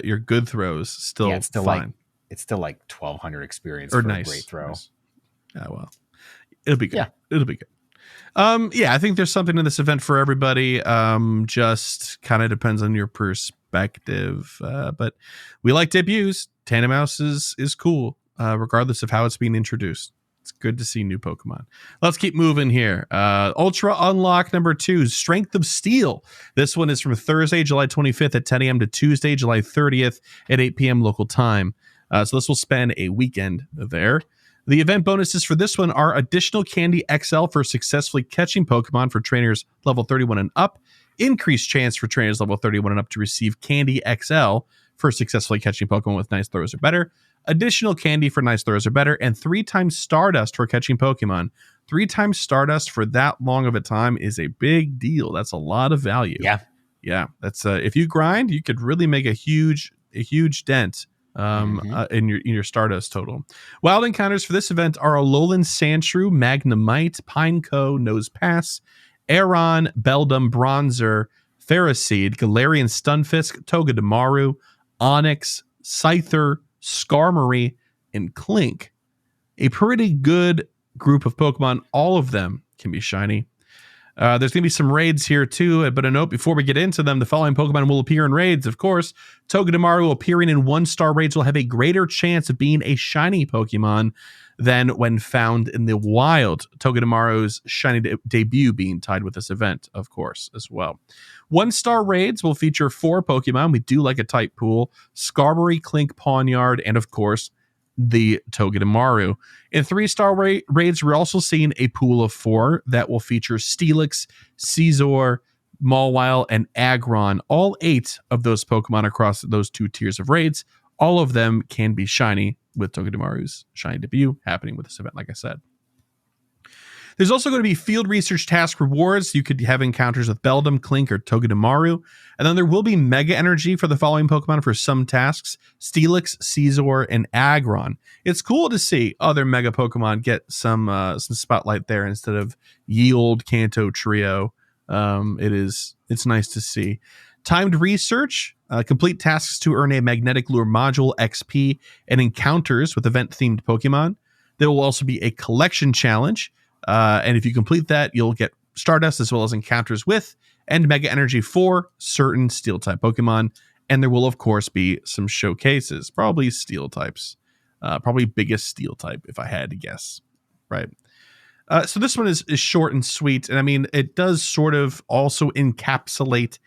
your good throws still, it's still fine. It's still like 1,200 experience or for nice. a great throw. Nice. Yeah, well, it'll be good. Yeah. It'll be good. I think there's something in this event for everybody. Just kind of depends on your perspective. But we like debuts. Tandemaus is cool, regardless of how it's being introduced. It's good to see new Pokemon. Let's keep moving here. Ultra Unlock number 2, Strength of Steel. This one is from Thursday, July 25th at 10 a.m. to Tuesday, July 30th at 8 p.m. local time. So this will spend a weekend there. The event bonuses for this one are additional Candy XL for successfully catching Pokemon for trainers level 31 and up, increased chance for trainers level 31 and up to receive Candy XL for successfully catching Pokemon with nice throws or better, additional candy for nice throws or better, and 3 times Stardust for catching Pokemon. 3 times Stardust for that long of a time is a big deal. That's a lot of value. Yeah. That's if you grind, you could really make a huge dent in your Stardust total. Wild encounters for this event are Alolan Sandshrew, Magnemite, Pineco, Nose Pass, Aeron, Beldum, Bronzer, Ferroseed, Galarian Stunfisk, Togedemaru, Onix, Scyther, Skarmory, and Clink. A pretty good group of Pokemon. All of them can be shiny. There's going to be some raids here too, but a note before we get into them, the following Pokemon will appear in raids. Of course, Togedemaru appearing in 1-star raids will have a greater chance of being a shiny Pokemon than when found in the wild. Togedemaru's shiny debut being tied with this event, of course, as well. 1-star raids will feature 4 Pokemon. We do like a type pool: Skarmory, Clink, Pawniard, and of course, the Togedemaru. In 3-star raids, we're also seeing a pool of 4 that will feature Steelix, Scizor, Mawile, and Aggron. All 8 of those Pokemon across those 2 tiers of raids. All of them can be shiny, with Togedemaru's shiny debut happening with this event, like I said. There's also going to be field research task rewards. You could have encounters with Beldum, Clink, or Togedemaru. And then there will be Mega Energy for the following Pokemon for some tasks: Steelix, Scizor, and Aggron. It's cool to see other Mega Pokemon get some spotlight there instead of ye old Kanto trio. It's nice to see. Timed research, complete tasks to earn a Magnetic Lure Module, XP, and encounters with event-themed Pokemon. There will also be a collection challenge. And if you complete that, you'll get Stardust as well as encounters with and Mega Energy for certain Steel-type Pokemon. And there will, of course, be some showcases, probably Steel types. Probably biggest Steel type, if I had to guess. Right. So this one is short and sweet. And I mean, it does sort of also encapsulate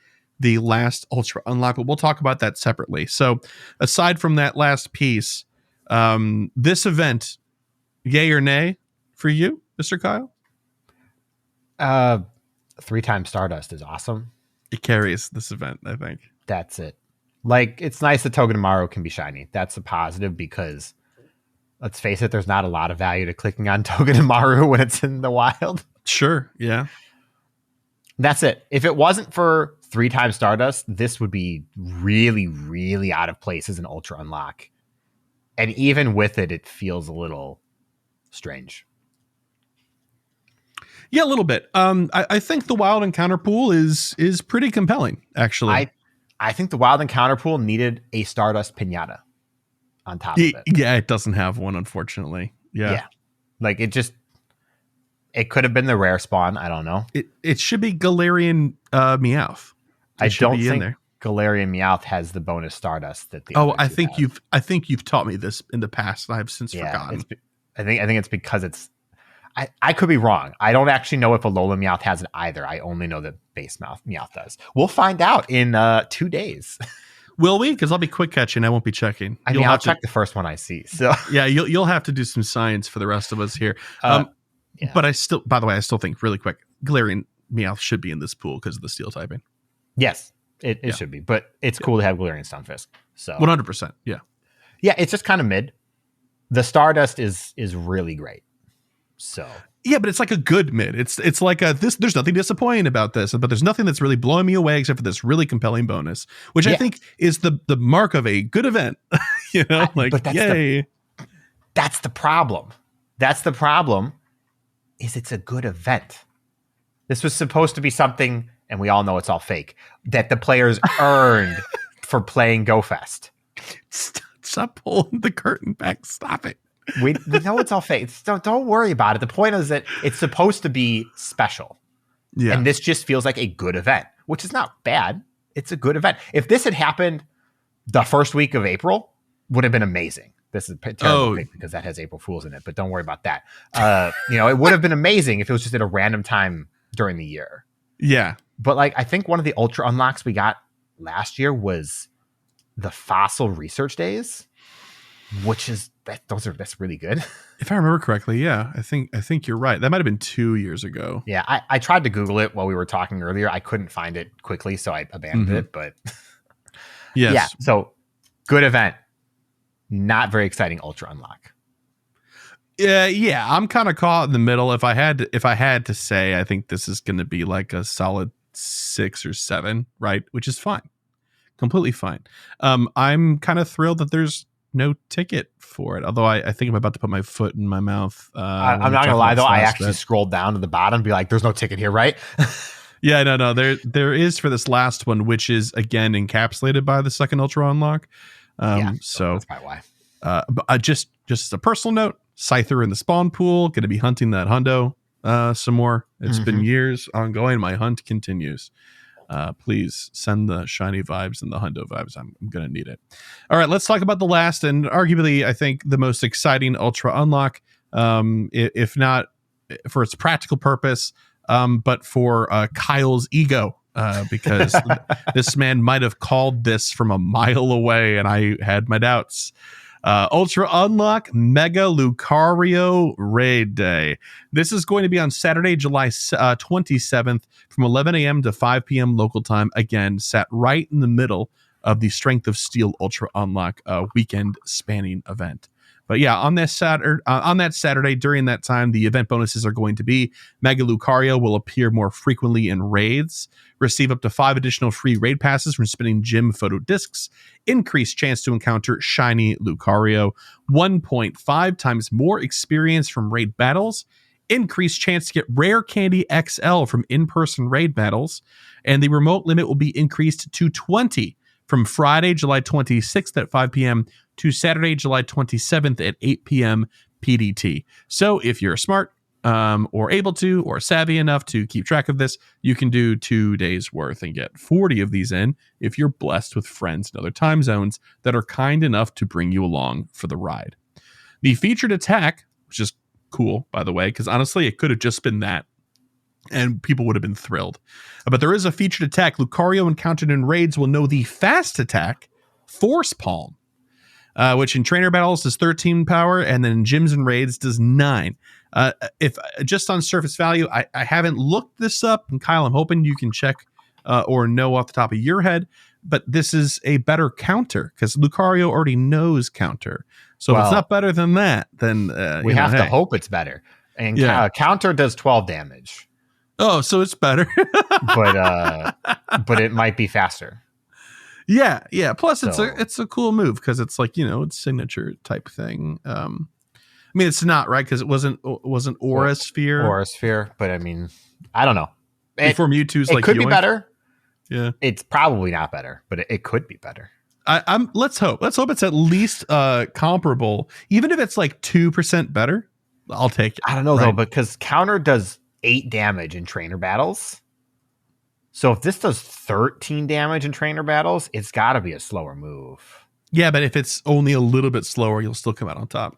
the last Ultra Unlock, but we'll talk about that separately. So aside from that last piece, this event, yay or nay for you, Mr. Kyle? 3 times Stardust is awesome. It carries this event, I think. That's it. Like, it's nice that Togedemaru can be shiny. That's a positive because, let's face it, there's not a lot of value to clicking on Togedemaru when it's in the wild. Sure, yeah. That's it. If it wasn't for 3 times Stardust, this would be really, really out of place as an Ultra Unlock. And even with it, it feels a little strange. Yeah, a little bit. I think the wild encounter pool is pretty compelling, actually. I think the wild encounter pool needed a Stardust Pinata on top of it. Yeah, it doesn't have one, unfortunately. Yeah. Like, it could have been the rare spawn. I don't know. It should be Galarian Meowth. I don't think Galarian Meowth has the bonus Stardust that the I think you've taught me this in the past, and I've since forgotten. I think it's because it's. I could be wrong. I don't actually know if Alolan Meowth has it either. I only know that base Meowth does. We'll find out in 2 days. Will we? Because I'll be quick catching. I won't be checking. I'll check the first one I see. So yeah, you'll have to do some science for the rest of us here. But I still think really quick, Galarian Meowth should be in this pool because of the Steel typing. Yes, it should be. But it's cool to have Galarian Stunfisk. So 100%. Yeah. Yeah, it's just kind of mid. The Stardust is really great. So Yeah, but it's like a good mid. It's like a this. There's nothing disappointing about this, but there's nothing that's really blowing me away except for this really compelling bonus, which I think is the mark of a good event. But yay! That's the problem. That's the problem. Is it's a good event. This was supposed to be something, and we all know it's all fake, that the players earned for playing GoFest. Stop pulling the curtain back. Stop it. We know it's all fake. Don't worry about it. The point is that it's supposed to be special. Yeah. And this just feels like a good event, which is not bad. It's a good event. If this had happened the first week of April, would have been amazing. This is terrible because that has April Fools in it, but don't worry about that. It would have been amazing if it was just at a random time during the year. Yeah. But like, I think one of the ultra unlocks we got last year was the fossil research days, which is that's really good. If I remember correctly, yeah, I think you're right. That might have been 2 years ago. Yeah, I tried to Google it while we were talking earlier. I couldn't find it quickly, so I abandoned it. But yes, yeah. So good event, not very exciting ultra unlock. Yeah, I'm kind of caught in the middle. If I had to say, I think this is going to be like a solid 6 or 7, right? Which is fine, completely fine. I'm kind of thrilled that there's no ticket for it, although I think I'm about to put my foot in my mouth. I'm not gonna lie though, I actually scrolled down to the bottom and be like, there's no ticket here, right? Yeah, no, there is for this last one, which is again encapsulated by the second ultra unlock. So that's probably why. But just as a personal note, Scyther in the spawn pool, going to be hunting that hundo some more. It's been years ongoing. My hunt continues. Please send the shiny vibes and the hundo vibes. I'm going to need it. All right, let's talk about the last and arguably, I think, the most exciting ultra unlock, if not for its practical purpose, but for Kyle's ego, because this man might have called this from a mile away, and I had my doubts. Ultra Unlock Mega Lucario Raid Day. This is going to be on Saturday, July 27th from 11 a.m. to 5 p.m. local time. Again, sat right in the middle of the Strength of Steel Ultra Unlock weekend spanning event. But yeah, on that Saturday, during that time, the event bonuses are going to be Mega Lucario will appear more frequently in raids, receive up to 5 additional free raid passes from spinning gym photo discs, increased chance to encounter shiny Lucario, 1.5 times more experience from raid battles, increased chance to get rare candy XL from in-person raid battles, and the remote limit will be increased to 20 from Friday, July 26th at 5 p.m. to Saturday, July 27th at 8 p.m. PDT. So if you're smart or able to or savvy enough to keep track of this, you can do 2 days worth and get 40 of these in if you're blessed with friends in other time zones that are kind enough to bring you along for the ride. The featured attack, which is cool, by the way, because honestly, it could have just been that, and people would have been thrilled. But there is a featured attack. Lucario encountered in raids will know the fast attack, Force Palm, which in trainer battles does 13 power, and then in gyms and raids does 9. If just on surface value, I haven't looked this up, and Kyle, I'm hoping you can check or know off the top of your head, but this is a better counter because Lucario already knows counter. So if it's not better than that, then we have to hope it's better. And counter does 12 damage. Oh, so it's better. but it might be faster. Yeah. Plus, it's a cool move because it's like, it's signature type thing. I mean, it's not right because it wasn't Aura Sphere. But I mean, I don't know. Before Mewtwo's it could be better. Yeah, it's probably not better, but it could be better. Let's hope it's at least comparable, even if it's like 2% better. I'll take it. I don't know though, because counter does 8 damage in trainer battles. So if this does 13 damage in trainer battles, it's got to be a slower move. Yeah, but if it's only a little bit slower, you'll still come out on top.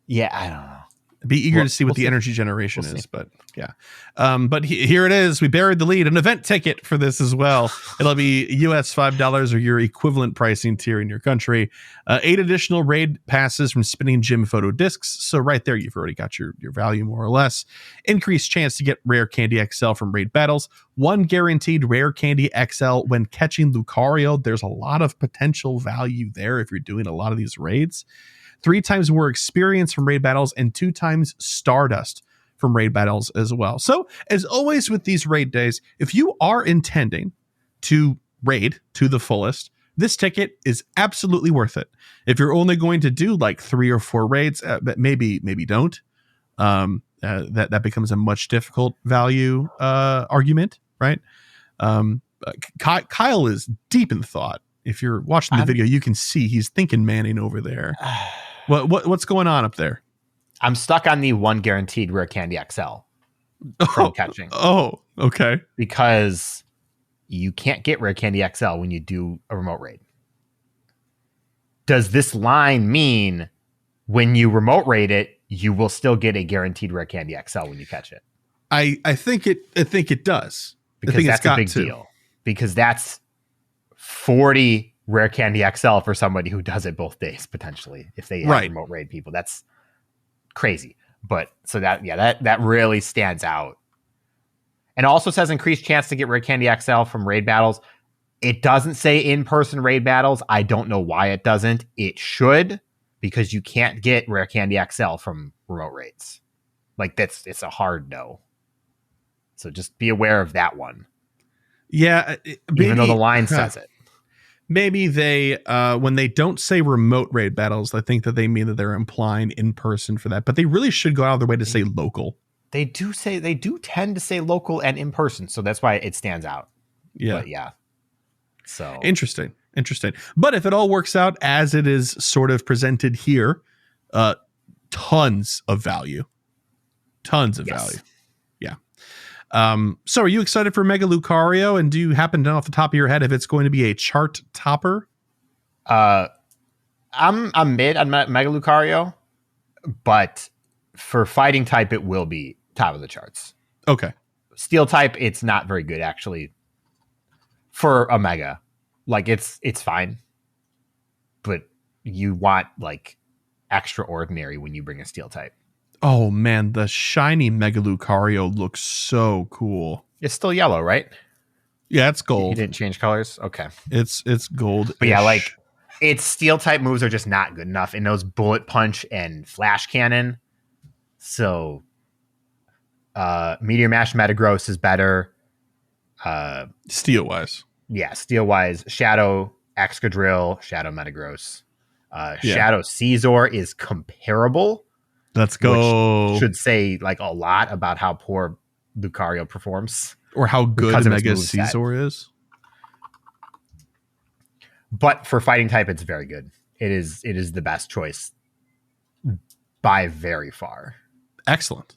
Yeah, I don't know. Be eager to see what the energy generation is, but yeah. But here it is. We buried the lead. An event ticket for this as well. It'll be US $5 or your equivalent pricing tier in your country. 8 additional raid passes from spinning gym photo discs. So right there, you've already got your value more or less. Increased chance to get rare candy XL from raid battles. 1 guaranteed rare candy XL when catching Lucario. There's a lot of potential value there if you're doing a lot of these raids. 3 times more experience from raid battles and 2 times Stardust from raid battles as well. So as always with these raid days, if you are intending to raid to the fullest, this ticket is absolutely worth it. If you're only going to do like 3 or 4 raids, but maybe don't, that becomes a much difficult value argument, right? Kyle is deep in thought. If you're watching the video, you can see he's thinking Manning over there. What's going on up there? I'm stuck on the 1 guaranteed rare candy XL from catching. Oh, okay. Because you can't get rare candy XL when you do a remote raid. Does this line mean when you remote raid it, you will still get a guaranteed rare candy XL when you catch it? I think it does. Because that's a big deal. Because that's 40 rare candy XL for somebody who does it both days, potentially. If they have remote raid people, that's crazy. But so that really stands out. And also says increased chance to get rare candy XL from raid battles. It doesn't say in-person raid battles. I don't know why it doesn't. It should, because you can't get rare candy XL from remote raids. Like it's a hard no. So just be aware of that one. Yeah. Even though the line says it. Maybe they, when they don't say remote raid battles, I think that they mean that they're implying in person for that, but they really should go out of their way to say local. They do tend to say local and in person. So that's why it stands out. Yeah. But yeah. So interesting. But if it all works out as it is sort of presented here, tons of value. Value. Yeah. So are you excited for Mega Lucario? And do you happen to know off the top of your head if it's going to be a chart topper? I'm mid on Mega Lucario, but for fighting type, it will be top of the charts. Okay. Steel type, it's not very good actually for a Mega. Like it's fine, but you want like extraordinary when you bring a steel type. Oh man, the shiny Mega Lucario looks so cool. It's still yellow, right? Yeah, it's gold. You didn't change colors? Okay. It's gold. But yeah, like its steel type moves are just not good enough. And those bullet punch and flash cannon. So Meteor Mash Metagross is better. Steel wise. Yeah, steel wise. Shadow Excadrill, Shadow Metagross. Shadow Caesar is comparable. Let's go. Which should say like a lot about how poor Lucario performs. Or how good Mega Caesar is. But for fighting type, it's very good. It is the best choice by very far. Excellent.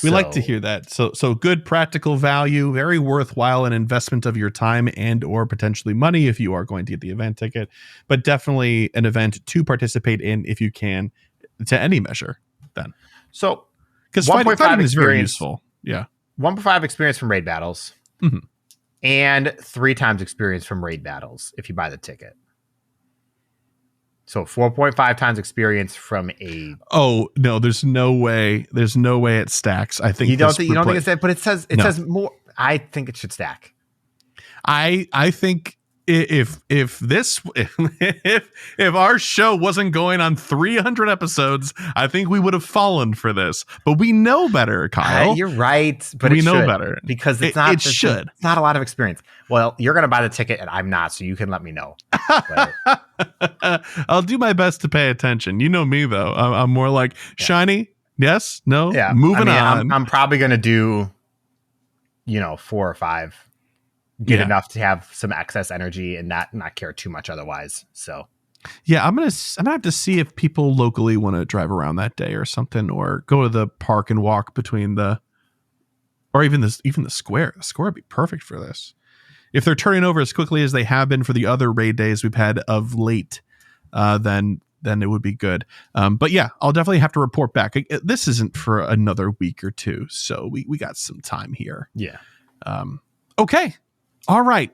We like to hear that. So good practical value, very worthwhile an investment of your time and or potentially money if you are going to get the event ticket, but definitely an event to participate in if you can to any measure then. So because fighting is very useful. Yeah. 1.5 experience from raid battles and 3 times experience from raid battles if you buy the ticket. So 4.5 times experience from a. Oh no! There's no way. There's no way it stacks. I think you don't think it's that, but it says says more. I think it should stack. I think if our show wasn't going on 300 episodes, I think we would have fallen for this. But we know better, Kyle. You're right, but we know better because it's not a lot of experience. Well, you're going to buy the ticket, and I'm not, so you can let me know. I'll do my best to pay attention. You know me, though. I'm more like shiny. Yes, no. Yeah, moving on. I'm probably going to do, 4 or 5. Get enough to have some excess energy and not care too much otherwise. So, yeah, I'm gonna have to see if people locally want to drive around that day or something, or go to the park and walk between or even the square. The square would be perfect for this. If they're turning over as quickly as they have been for the other raid days we've had of late, then it would be good. But yeah, I'll definitely have to report back. This isn't for another week or two, so we got some time here. Yeah. Okay. All right.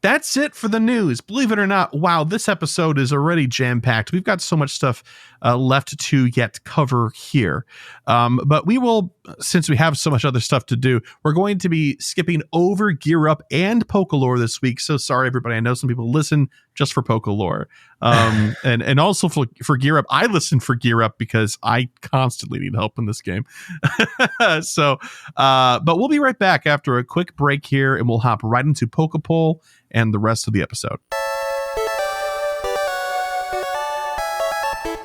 that's it for the news. Believe it or not, wow, this episode is already jam-packed. We've got so much stuff left to yet cover here. But we will, since we have so much other stuff to do, we're going to be skipping over Gear Up and Pokelore this week. So sorry, everybody. I know some people listen just for Pokelore. And also for Gear Up. I listen for Gear Up because I constantly need help in this game. But we'll be right back after a quick break here, and we'll hop right into PokéPoll and the rest of the episode.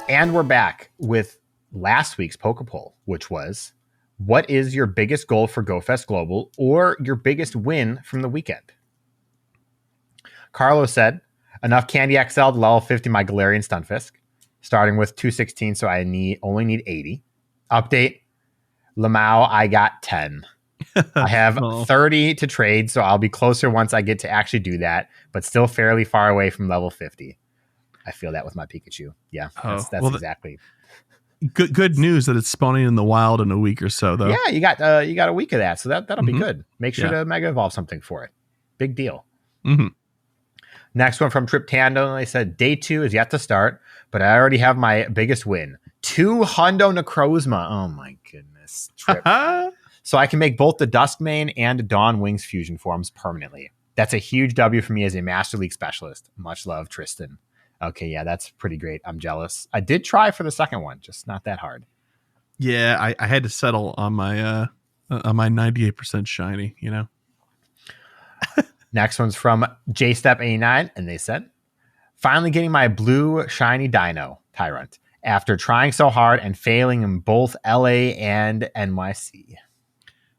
And we're back with last week's PokéPoll, which was, what is your biggest goal for GoFest Global or your biggest win from the weekend? Carlos said, enough Candy XL to level 50 my Galarian Stunfisk, starting with 216, so I only need 80. Update, Lamau, I got 10. I have 30 to trade, so I'll be closer once I get to actually do that, but still fairly far away from level 50. I feel that with my Pikachu. Yeah, that's exactly. Good news that it's spawning in the wild in a week or so, though. Yeah, you got a week of that, so that'll be good. Make sure to Mega Evolve something for it. Big deal. Mm-hmm. Next one from Trip Tando. They said, day 2 is yet to start, but I already have my biggest win. 2 Hundo Necrozma. Oh my goodness, Trip. So I can make both the Duskmane and Dawn Wings fusion forms permanently. That's a huge W for me as a Master League specialist. Much love, Tristan. Okay, yeah, that's pretty great. I'm jealous. I did try for the second one, just not that hard. Yeah, I had to settle on my 98% shiny, you know. Next one's from JStep89, and they said, finally getting my blue shiny Dino Tyrant after trying so hard and failing in both LA and NYC.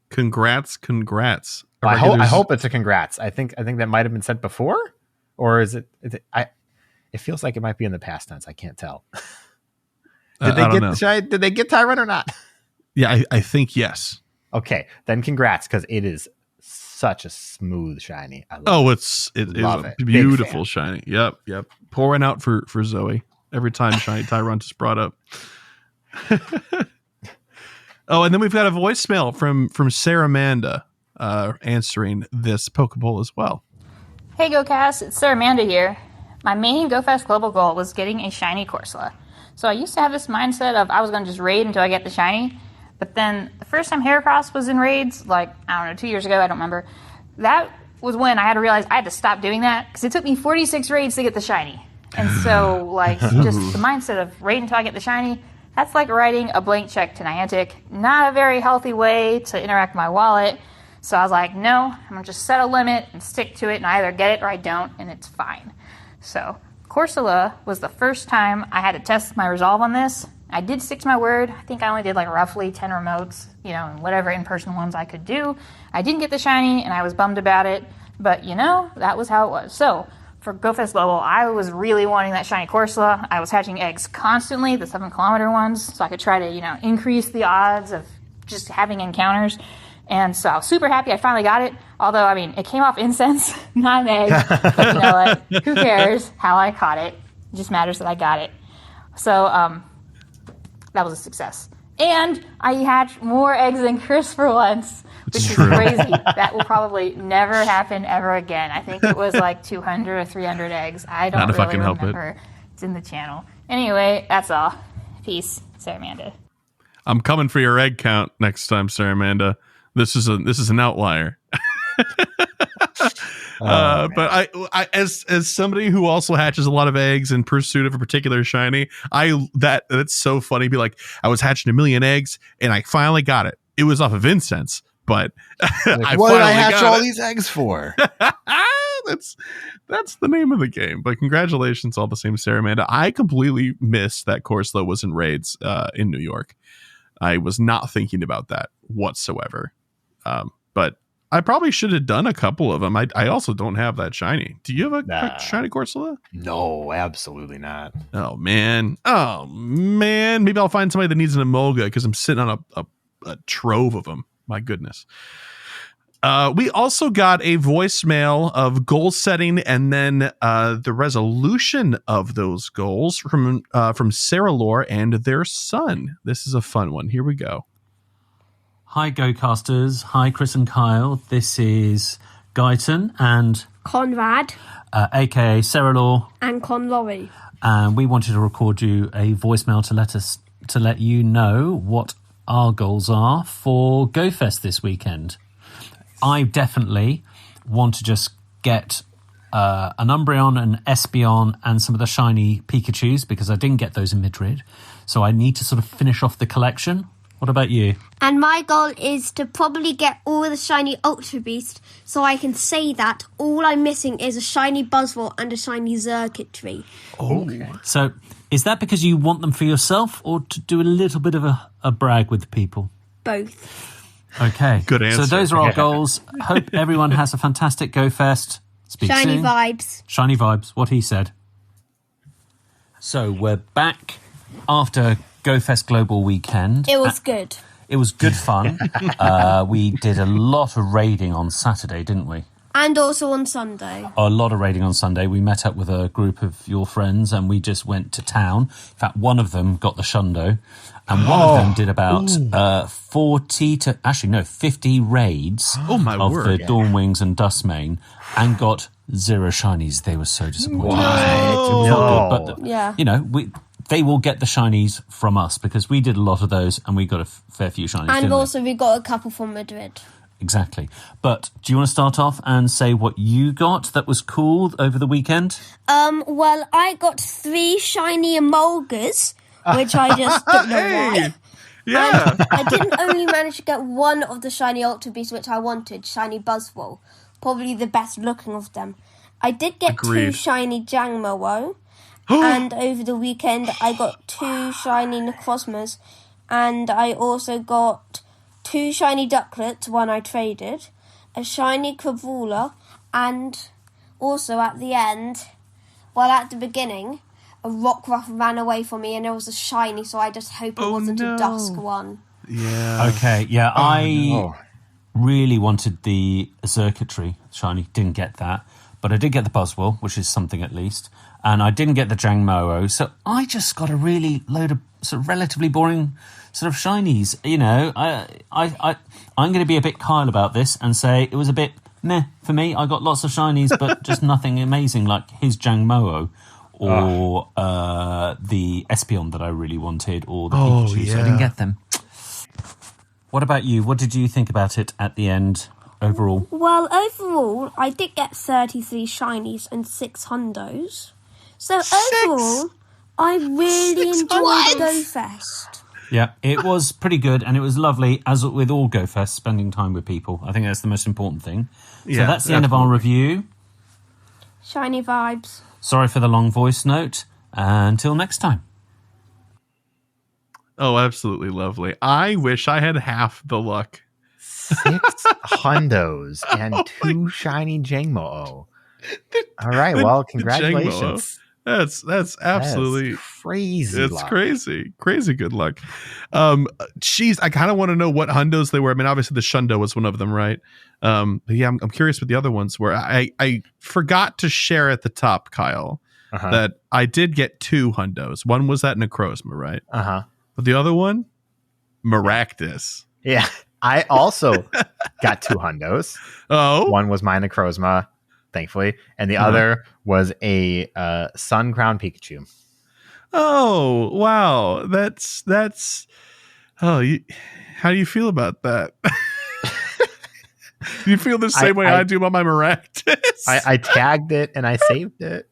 Congrats. I hope it's a congrats. I think that might have been sent before, or is it? It feels like it might be in the past tense. I can't tell. Did they get Tyrant or not? Yeah, I think yes. Okay, then congrats, because it is such a smooth shiny. I love it. It is a beautiful shiny. Yep. Pouring out for Zoe every time shiny Tyrant is brought up. Oh, and then we've got a voicemail from Sarah Amanda answering this PokéPoll as well. Hey GoCast, it's Sarah Amanda here. My main GoFest Global goal was getting a shiny Corsola. So I used to have this mindset of I was going to just raid until I get the shiny. But then the first time Heracross was in raids, like, I don't know, 2 years ago, I don't remember. That was when I had to realize I had to stop doing that because it took me 46 raids to get the shiny. And so, like, just the mindset of raid until I get the shiny, that's like writing a blank check to Niantic. Not a very healthy way to interact with my wallet. So I was like, no, I'm going to just set a limit and stick to it, and I either get it or I don't, and it's fine. So Corsola was the first time I had to test my resolve on this. I did stick to my word. I think I only did like roughly 10 remotes, and whatever in-person ones I could do. I didn't get the shiny, and I was bummed about it. But, that was how it was. So for GoFest Global, I was really wanting that shiny Corsola. I was hatching eggs constantly, the 7-kilometer ones, so I could try to, increase the odds of just having encounters. And so I was super happy I finally got it. Although, it came off incense, not an egg. But you know what? Who cares how I caught it? It just matters that I got it. So that was a success. And I hatched more eggs than Chris for once, which is crazy. That will probably never happen ever again. I think it was like 200 or 300 eggs. I don't really remember. It's in the channel. Anyway, that's all. Peace, Sarah Amanda. I'm coming for your egg count next time, Sarah Amanda. This is an outlier. But I as somebody who also hatches a lot of eggs in pursuit of a particular shiny, that's so funny. Be like, I was hatching 1 million eggs and I finally got it. It was off of incense, but what did I hatch all these eggs for? That's the name of the game. But congratulations, all the same, Sarah Amanda. I completely missed that Corsola was in raids in New York. I was not thinking about that whatsoever. But I probably should have done a couple of them. I also don't have that shiny. Do you have a shiny Corsola? No, absolutely not. Oh man. Maybe I'll find somebody that needs an Emolga because I'm sitting on a trove of them. My goodness. We also got a voicemail of goal setting and then the resolution of those goals from Sarah Lore and their son. This is a fun one. Here we go. Hi, GoCasters. Hi, Chris and Kyle. This is Guyton and Conrad, aka Sarah Law, and Conlorry. And we wanted to record you a voicemail to let you know what our goals are for GoFest this weekend. I definitely want to just get an Umbreon, an Espeon, and some of the shiny Pikachus because I didn't get those in Madrid. So I need to sort of finish off the collection. What about you? And my goal is to probably get all the shiny Ultra Beast so I can say that all I'm missing is a shiny Buzzwole and a shiny Xurkitree. Okay. So is that because you want them for yourself or to do a little bit of a brag with the people? Both. Okay. Good answer. So those are our goals. Hope everyone has a fantastic GoFest. Speak Shiny soon. vibes. Shiny vibes, what he said. So we're back after GoFest Global Weekend. It was good. It was good fun. We did a lot of raiding on Saturday, didn't we? And also on Sunday. A lot of raiding on Sunday. We met up with a group of your friends and we just went to town. In fact, one of them got the Shundo and one of them did about 50 raids of the Dawnwings and Dustmane and got 0 shinies. They were so disappointed. But you know, they will get the shinies from us because we did a lot of those and we got a fair few shinies. And also we got a couple from Madrid. Exactly. But do you want to start off and say what you got that was cool over the weekend? Well, I got 3 shiny Emolgas, which I just don't know why. Yeah. And I didn't only manage to get one of the shiny Ultra Beasts, which I wanted, shiny Buzzwole. Probably the best looking of them. I did get 2 shiny Jangmo-o. And over the weekend, I got 2 shiny Necrozmas. And I also got 2 shiny Ducklets, one I traded, a shiny Crabrawler, and also at the end, well, at the beginning, a Rockruff ran away from me and it was a shiny, so I just hope it wasn't a Dusk one. Yeah. Okay, yeah, I really wanted the Xurkitree shiny, didn't get that. But I did get the Buzzwole, which is something at least. And I didn't get the Jangmo-o. So I just got a really load of sort of relatively boring sort of shinies. You know, I'm going to be a bit Kyle about this and say it was a bit meh for me. I got lots of shinies, but just nothing amazing like his Jangmo-o or the Espeon that I really wanted or the Pikachu. So I didn't get them. What about you? What did you think about it at the end? Overall? Well, overall, I did get 33 shinies and 6 hundos. So overall, I really enjoyed GoFest. Yeah, it was pretty good and it was lovely, as with all GoFest, spending time with people. I think that's the most important thing. So that's the end of our review. Shiny vibes. Sorry for the long voice note. Until next time. Oh, absolutely lovely. I wish I had half the luck. 6 hundos and 2 shiny Jangmo-o. All right, well, congratulations. That's absolutely crazy. It's luck. crazy good luck. Geez, I kind of want to know what hundos they were. I mean, obviously the Shundo was one of them, right? But yeah, I'm curious what the other ones were. I forgot to share at the top, Kyle, that I did get 2 hundos. One was that Necrozma, right? But the other one, Maractus. Yeah. I also got 2 hundos. Oh, one was my Necrozma, thankfully, and the other was a Sun Crown Pikachu. Oh, wow! That's. Oh, how do you feel about that? Do you feel the same way I do about my Maractus? I tagged it and I saved it.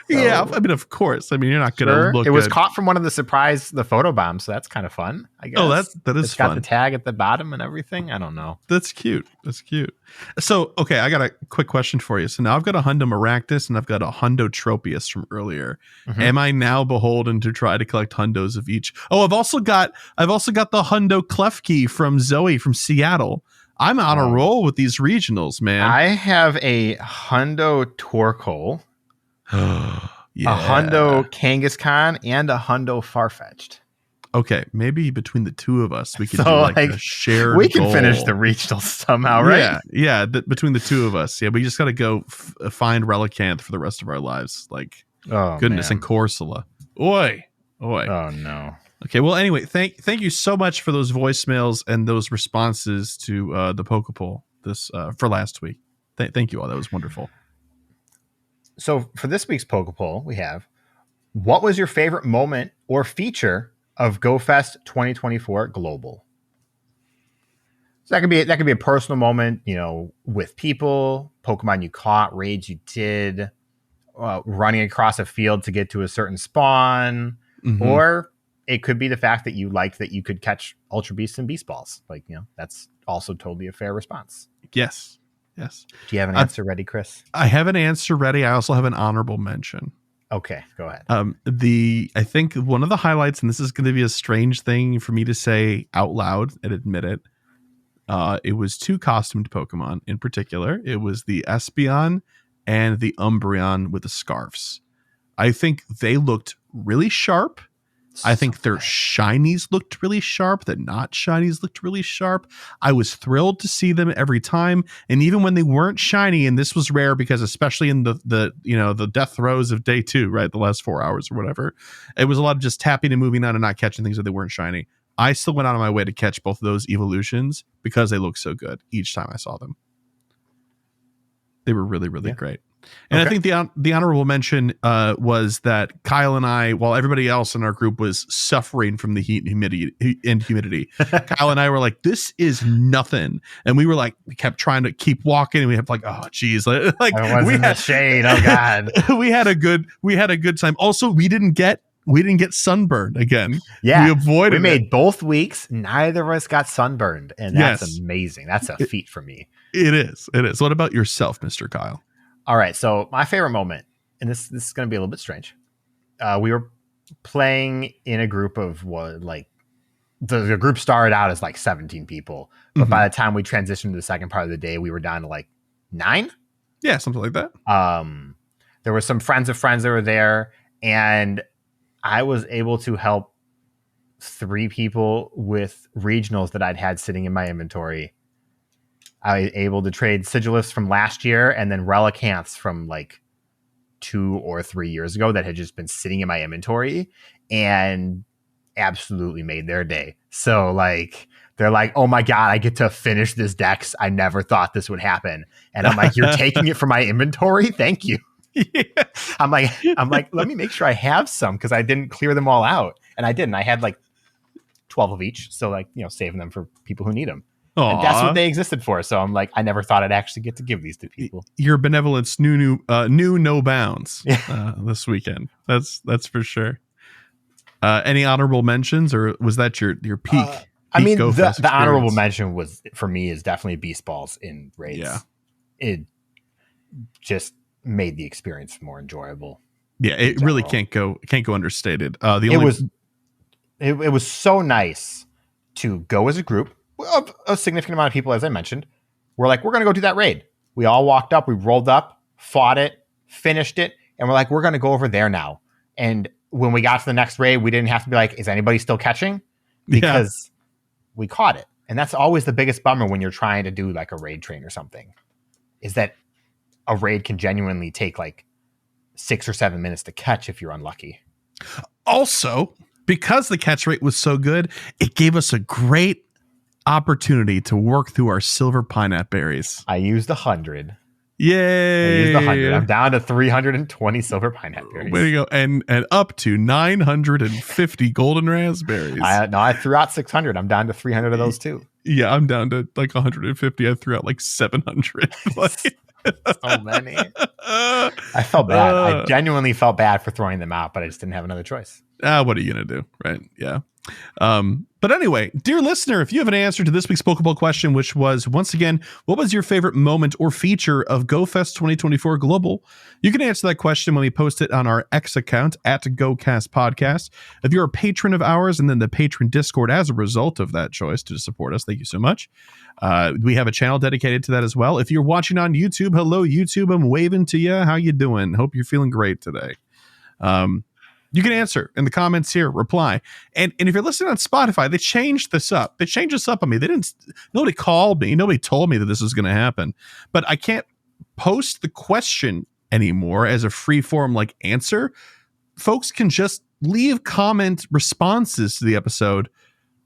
So, yeah, I mean, of course. I mean, you're not going to look. It was caught from one of the photo bombs, so that's kind of fun, I guess. Oh, that is it's fun. Got the tag at the bottom and everything. I don't know. That's cute. So, okay, I got a quick question for you. So now I've got a Hundo Maractus and I've got a Hundo Tropius from earlier. Am I now beholden to try to collect Hundos of each? Oh, I've also got the Hundo Klefki from Zoe from Seattle. I'm on a roll with these regionals, man. I have a Hundo Torkoal. A Hundo Kangaskhan and a Hundo Farfetch'd. Okay, maybe between the two of us, we can do like a shared We can goal. finish the regionals somehow, right? Yeah. Between the two of us, we just got to go find Relicanth for the rest of our lives. Like, goodness, man. and Corsola. Oi. Oh no. Okay, well, anyway, thank you so much for those voicemails and those responses to the PokéPoll for last week. Thank you all. That was wonderful. So for this week's PokéPoll, we have, what was your favorite moment or feature of GoFest 2024 Global? So that could be a personal moment, with people, Pokemon you caught, raids you did, running across a field to get to a certain spawn, or it could be the fact that you liked that you could catch Ultra Beasts and Beast Balls. That's also totally a fair response. Yes. Do you have an answer ready, Chris? I have an answer ready. I also have an honorable mention. Okay, go ahead. I think one of the highlights, and this is going to be a strange thing for me to say out loud and admit it. It was 2 costumed Pokemon in particular. It was the Espeon and the Umbreon with the scarves. I think they looked really sharp. I think their shinies looked really sharp. The not shinies looked really sharp. I was thrilled to see them every time. And even when they weren't shiny, and this was rare because especially in the death throes of day 2, right? The last 4 hours or whatever, it was a lot of just tapping and moving on and not catching things that they weren't shiny. I still went out of my way to catch both of those evolutions because they looked so good each time I saw them. They were really, really great. And I think the honorable mention was that Kyle and I, while everybody else in our group was suffering from the heat and humidity, Kyle and I were like, "This is nothing," and we were like, we kept trying to keep walking, and we have like, "Oh, geez," like we had the shade. Oh God, we had a good time. Also, we didn't get sunburned again. Yeah, we avoided. We made both weeks. Neither of us got sunburned, and that's amazing. That's a feat for me. It is. What about yourself, Mr. Kyle? All right, so my favorite moment, and this is going to be a little bit strange. We were playing in a group of the group started out as like 17 people, but by the time we transitioned to the second part of the day, we were down to like 9. Yeah, something like that. There were some friends of friends that were there, and I was able to help 3 people with regionals that I'd had sitting in my inventory. I was able to trade Sigilifs from last year and then Relicanths from like 2 or 3 years ago that had just been sitting in my inventory and absolutely made their day. So they're like, "Oh my God, I get to finish this dex. I never thought this would happen." And I'm like, "You're taking it from my inventory? Thank you." Yeah. I'm like, let me make sure I have some because I didn't clear them all out. And I didn't. I had like 12 of each. So saving them for people who need them. And that's what they existed for. So I'm like, I never thought I'd actually get to give these to people. Your benevolence knew no bounds this weekend. That's for sure. Any honorable mentions, or was that your peak? The honorable mention was for me is definitely Beast Balls in raids. Yeah, it just made the experience more enjoyable. Yeah, it really can't go understated. It was so nice to go as a group of a significant amount of people, as I mentioned. We're like, we're going to go do that raid. We all walked up, we rolled up, fought it, finished it, and we're like, we're going to go over there now. And when we got to the next raid, we didn't have to be like, is anybody still catching? Because we caught it. And that's always the biggest bummer when you're trying to do like a raid train or something, is that a raid can genuinely take like 6 or 7 minutes to catch if you're unlucky. Also, because the catch rate was so good, it gave us a great opportunity to work through our silver pineapple berries. I used 100. Yay! I used 100. I'm down to 320 silver pineapple berries. Way to go. And up to 950 golden raspberries. I threw out 600. I'm down to 300 of those too. Yeah, I'm down to like 150. I threw out like 700. So many. I felt bad. I genuinely felt bad for throwing them out, but I just didn't have another choice. What are you going to do? Right. Yeah. But anyway, dear listener, if you have an answer to this week's PokéPoll question, which was, once again, what was your favorite moment or feature of GoFest 2024 Global? You can answer that question when we post it on our X account at GOCast Podcast. If you're a patron of ours and then the patron Discord as a result of that choice to support us, thank you so much. We have a channel dedicated to that as well. If you're watching on YouTube, hello, YouTube. I'm waving to you. How you doing? Hope you're feeling great today. You can answer in the comments here, reply. And if you're listening on Spotify, they changed this up. They changed this up on me. Nobody called me. Nobody told me that this was going to happen. But I can't post the question anymore as a free form answer. Folks can just leave comment responses to the episode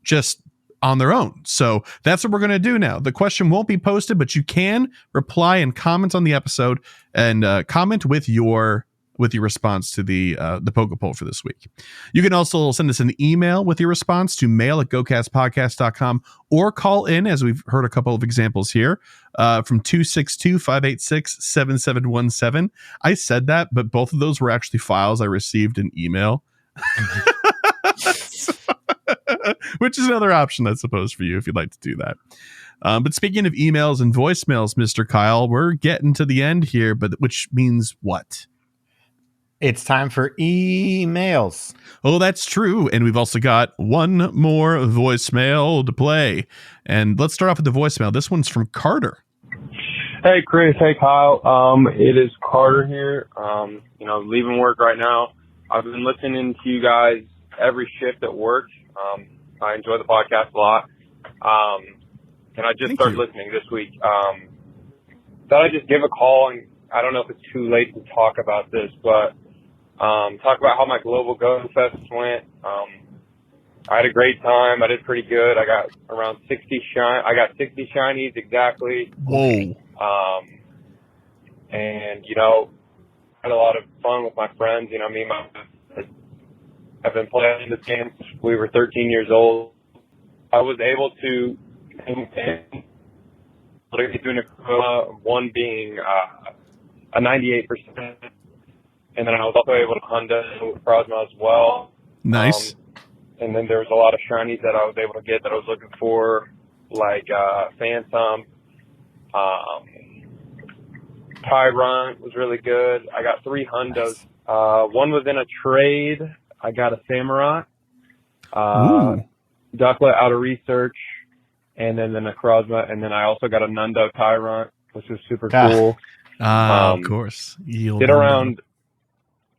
just on their own. So that's what we're going to do now. The question won't be posted, but you can reply and comment on the episode and comment with your response to the PokéPoll for this week. You can also send us an email with your response to mail@gocastpodcast.com or call in, as we've heard a couple of examples here, from 262-586-7717. I said that, but both of those were actually files I received in email. Which is another option, I suppose, for you if you'd like to do that. But speaking of emails and voicemails, Mr. Kyle, we're getting to the end here, but which means what? It's time for emails. Oh, that's true. And we've also got one more voicemail to play. And let's start off with the voicemail. This one's from Carter. Hey, Chris. Hey, Kyle. It is Carter here. Leaving work right now. I've been listening to you guys every shift at work. I enjoy the podcast a lot. And I just started listening this week. Thought I'd just give a call, and I don't know if it's too late to talk about this, but talk about how my Global Go Fest went. I had a great time. I did pretty good. I got around 60 shinies exactly. Whoa. And, had a lot of fun with my friends. I've been playing this game since we were 13 years old. I was able to doing one being a 98%. And then I was also able to hundo Frosma as well. Nice. And then there was a lot of shinies that I was able to get that I was looking for, like Phantom. Tyrant was really good. I got 3 hundos. One was in a trade. I got a Samurai. Ducklet out of research. And then the Necrozma. And then I also got a Nundo Tyrant, which was super cool. Of course. Did around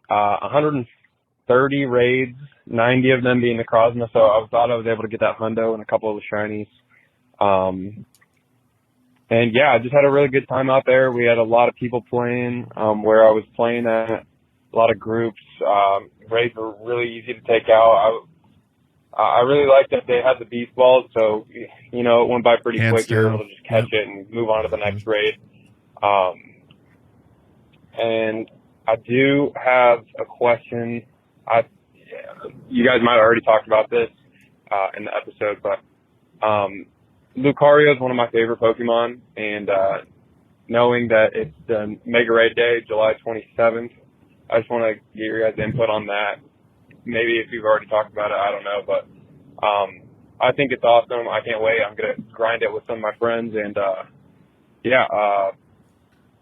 130 raids, 90 of them being Necrozma. So I thought I was able to get that hundo and a couple of the shinies. And yeah, I just had a really good time out there. We had a lot of people playing where I was playing at, a lot of groups. Raids were really easy to take out. I really liked that they had the beast balls, so it went by pretty quick. You're able to just catch it and move on to the next raid. And I do have a question. You guys might have already talked about this in the episode, but Lucario is one of my favorite Pokemon, and knowing that it's the Mega Raid Day, July 27th, I just want to get your guys' input on that. Maybe if you've already talked about it, I don't know, but I think it's awesome. I can't wait. I'm going to grind it with some of my friends, and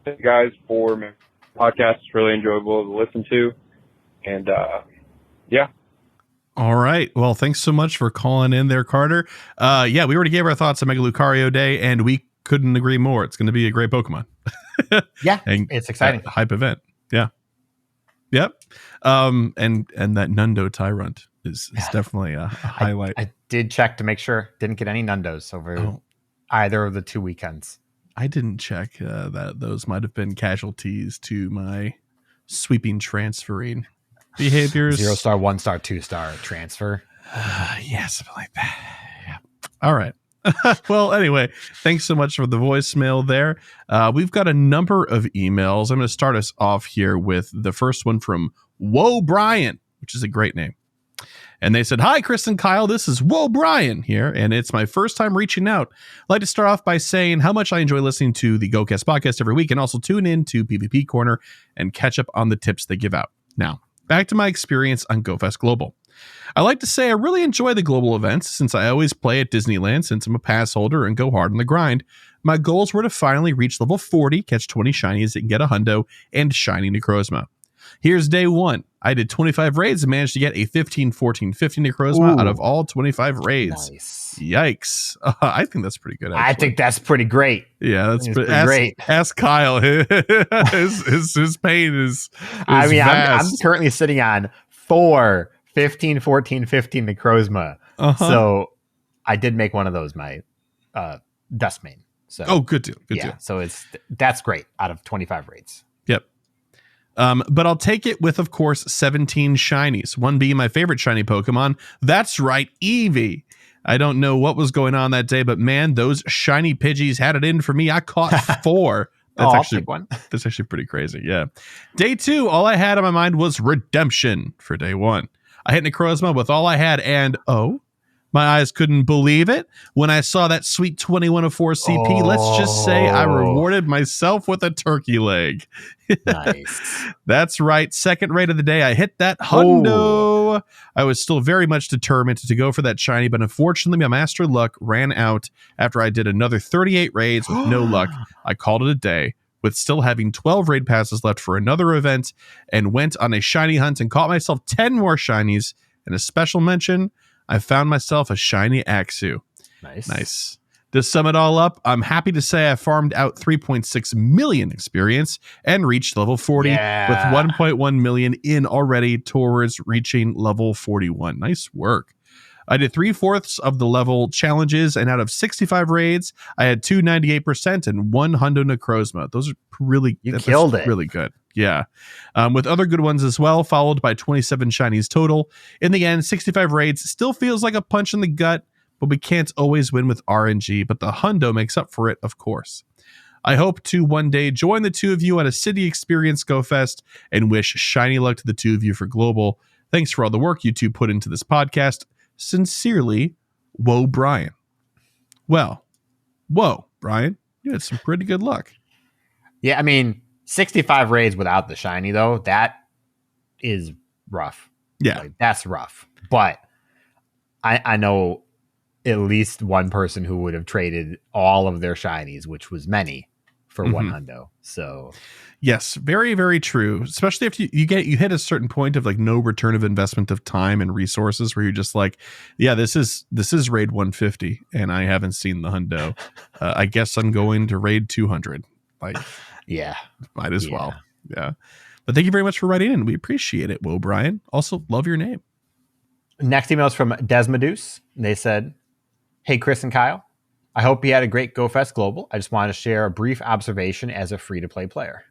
thank you guys for my podcast. It's really enjoyable to listen to, and All right. Well, thanks so much for calling in there, Carter. We already gave our thoughts on Mega Lucario Day, and we couldn't agree more. It's going to be a great Pokemon. Yeah, and it's exciting. Hype event. Yeah. Yep. And that Nundo Tyrant is definitely a highlight. I did check to make sure. Didn't get any Nundos over either of the 2 weekends. I didn't check that those might have been casualties to my sweeping transferring behaviors. 0-star, 1-star, 2-star transfer. Yeah, something like that. Yeah. All right. Well, anyway, thanks so much for the voicemail there. We've got a number of emails. I'm going to start us off here with the first one from Whoa Brian, which is a great name. And they said, "Hi, Chris and Kyle. This is Whoa Brian here, and it's my first time reaching out. I'd like to start off by saying how much I enjoy listening to the GOCast podcast every week, and also tune in to PvP Corner and catch up on the tips they give out. Now, back to my experience on GoFest Global. I like to say I really enjoy the global events since I always play at Disneyland since I'm a pass holder and go hard on the grind. My goals were to finally reach level 40, catch 20 shinies and get a hundo and shiny Necrozma. Here's day 1. I did 25 raids and managed to get a 15, 14, 15 Necrozma out of all 25 raids. Nice. Yikes. I think that's pretty good. Actually. I think that's pretty great. Yeah, that's pretty great. Ask Kyle. His pain is I'm currently sitting on 4 15, 14, 15 Necrozma. So I did make one of those my dust main. So good deal. Good deal. So that's great out of 25 raids. Yep. But I'll take it with, of course, 17 shinies, one being my favorite shiny Pokemon. That's right, Eevee. I don't know what was going on that day, but man, those shiny Pidgeys had it in for me. I caught 4. That's that's actually pretty crazy. Yeah. Day 2, all I had on my mind was redemption for day 1. I hit Necrozma with all I had, and my eyes couldn't believe it when I saw that sweet 2104 CP. Let's just say I rewarded myself with a turkey leg. Nice. That's right. Second raid of the day, I hit that hundo. I was still very much determined to go for that shiny, but unfortunately my master luck ran out after I did another 38 raids with no luck. I called it a day with still having 12 raid passes left for another event and went on a shiny hunt and caught myself 10 more shinies. And a special mention, I found myself a shiny Axu. Nice. To sum it all up, I'm happy to say I farmed out 3.6 million experience and reached level 40 with 1.1 million in already towards reaching level 41. Nice work. I did 3/4 of the level challenges, and out of 65 raids, I had 298% and 1 hundo Necrozma. Those are really killed it. Really good. Yeah. With other good ones as well, followed by 27 shinies total. In the end, 65 raids still feels like a punch in the gut, but we can't always win with RNG, but the hundo makes up for it, of course. I hope to one day join the two of you at a city experience GoFest and wish shiny luck to the two of you for global. Thanks for all the work you two put into this podcast. Sincerely, Whoa, Brian. Well, whoa, Brian, you had some pretty good luck. Yeah, I mean, 65 raids without the shiny, though, that is rough. Yeah. Like, that's rough. But I know at least one person who would have traded all of their shinies, which was many, for one hundo. So yes, very, very true. Especially if you hit a certain point of like no return of investment of time and resources where you're just like, yeah, this is raid 150 and I haven't seen the hundo. I guess I'm going to raid 200. Like, yeah, might as well. Yeah. But thank you very much for writing in. We appreciate it. Whoa, Brian. Also love your name. Next email is from Desmodus. They said, "Hey, Chris and Kyle. I hope you had a great GoFest Global. I just wanted to share a brief observation as a free-to-play player.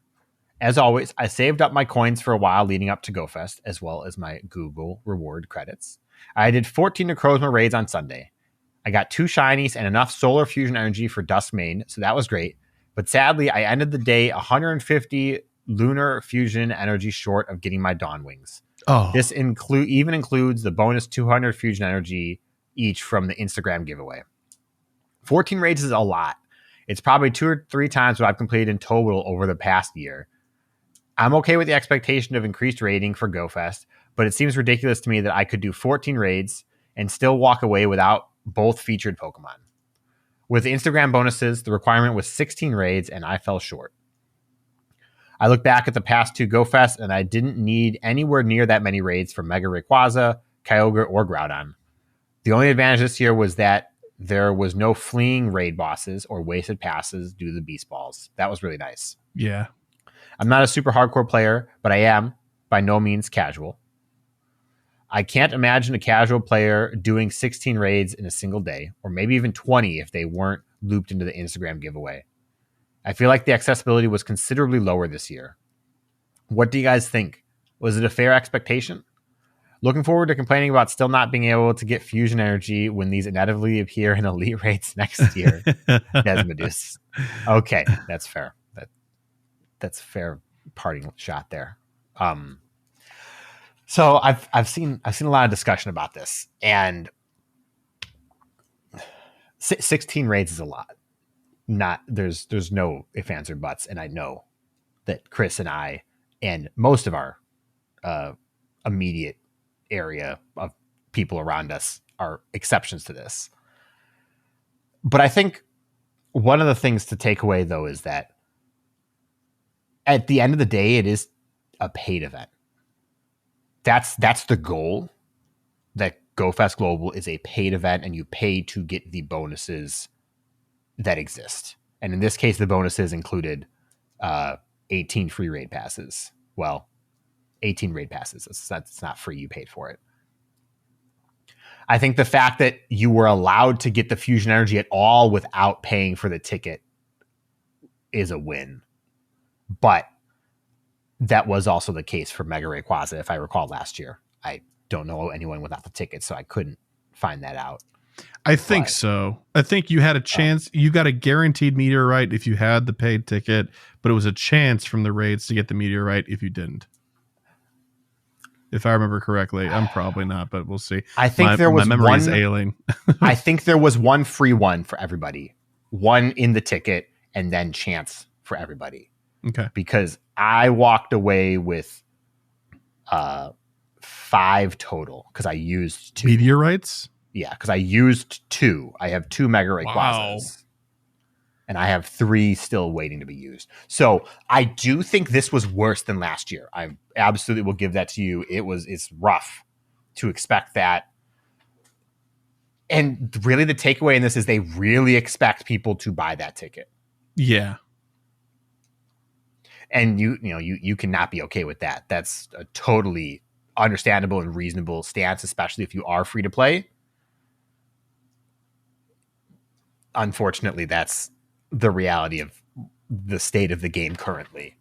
As always, I saved up my coins for a while leading up to GoFest, as well as my Google reward credits. I did 14 Necrozma raids on Sunday. I got 2 shinies and enough solar fusion energy for Dust Main, so that was great. But sadly, I ended the day 150 lunar fusion energy short of getting my Dawn Wings. This even includes the bonus 200 fusion energy each from the Instagram giveaway. 14 raids is a lot. It's probably 2 or 3 times what I've completed in total over the past year. I'm okay with the expectation of increased raiding for GoFest, but it seems ridiculous to me that I could do 14 raids and still walk away without both featured Pokemon. With the Instagram bonuses, the requirement was 16 raids, and I fell short. I look back at the past 2 GoFests, and I didn't need anywhere near that many raids for Mega Rayquaza, Kyogre, or Groudon. The only advantage this year was that there was no fleeing raid bosses or wasted passes due to the Beast Balls. That was really nice. Yeah. I'm not a super hardcore player, but I am by no means casual. I can't imagine a casual player doing 16 raids in a single day, or maybe even 20 if they weren't looped into the Instagram giveaway. I feel like the accessibility was considerably lower this year. What do you guys think? Was it a fair expectation? Looking forward to complaining about still not being able to get fusion energy when these inevitably appear in elite raids next year. Desmodus. Okay, that's fair. That's a fair parting shot there. So I've seen a lot of discussion about this, and 16 raids is a lot. There's no ifs, ands, or buts, and I know that Chris and I and most of our immediate area of people around us are exceptions to this. But I think one of the things to take away, though, is that at the end of the day, it is a paid event. That's the goal. That GoFest Global is a paid event, and you pay to get the bonuses that exist. And in this case, the bonuses included 18 free raid passes. Well, 18 raid passes. That's not free. You paid for it. I think the fact that you were allowed to get the fusion energy at all without paying for the ticket is a win. But that was also the case for Mega Rayquaza, if I recall last year. I don't know anyone without the ticket, so I couldn't find that out. I think so. I think you had a chance. You got a guaranteed meteorite if you had the paid ticket, but it was a chance from the raids to get the meteorite if you didn't. If I remember correctly, I'm probably not, but we'll see. I think there was my memory one. is ailing. I think there was one free one for everybody, one in the ticket, and then chance for everybody. Okay. Because I walked away with 5 total because I used 2 meteorites. Yeah, because I used 2. I have 2 Mega Rayquazas. And I have 3 still waiting to be used. So I do think this was worse than last year. I absolutely will give that to you. It's rough to expect that. And really the takeaway in this is they really expect people to buy that ticket. Yeah. And you cannot be okay with that. That's a totally understandable and reasonable stance, especially if you are free to play. Unfortunately, that's the reality of the state of the game currently.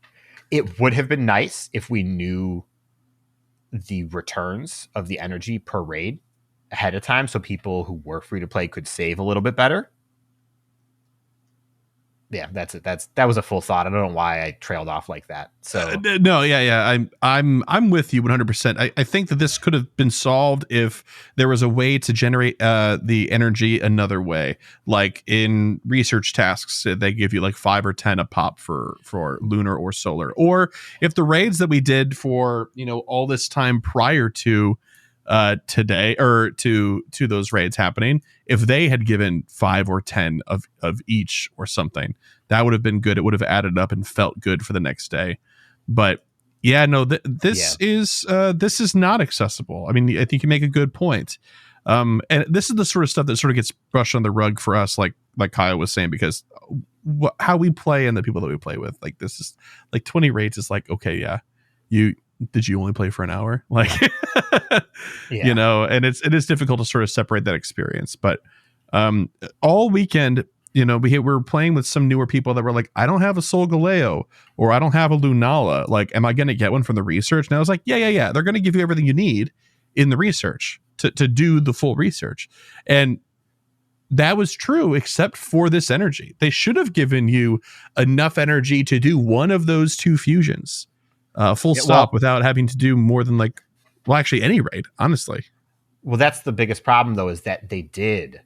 It would have been nice if we knew the returns of the energy per raid ahead of time so people who were free to play could save a little bit better. Yeah, that's it. That was a full thought. I don't know why I trailed off like that. So no, yeah. I'm with you 100%. I think that this could have been solved if there was a way to generate the energy another way. Like in research tasks, they give you like 5 or 10 a pop for lunar or solar. Or if the raids that we did for all this time prior to today or to those raids happening, if they had given 5 or 10 of each or something, that would have been good. It would have added up and felt good for the next day. But yeah, no, this is not accessible. I mean, I think you make a good point. And this is the sort of stuff that sort of gets brushed on the rug for us, like Kyle was saying, because how we play and the people that we play with, like this is like 20 raids is like, okay, yeah, did you only play for an hour? Like, and it is difficult to sort of separate that experience. But all weekend, we were playing with some newer people that were like, I don't have a Solgaleo or I don't have a Lunala. Like, am I going to get one from the research? And I was like, yeah. They're going to give you everything you need in the research to do the full research. And that was true, except for this energy. They should have given you enough energy to do one of those 2 fusions. Full stop, without having to do more than actually any raid, honestly. Well, that's the biggest problem, though, is that they did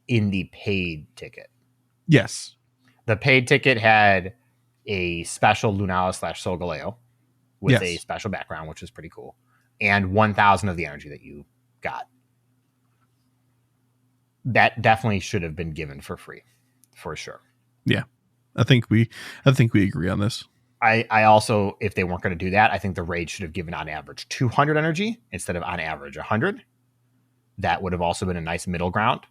in the paid ticket. Yes. The paid ticket had a special Lunala / Solgaleo with a special background, which was pretty cool, and 1,000 of the energy that you got. That definitely should have been given for free, for sure. Yeah, I think we agree on this. I also, if they weren't going to do that, I think the raid should have given on average 200 energy instead of on average 100. That would have also been a nice middle ground.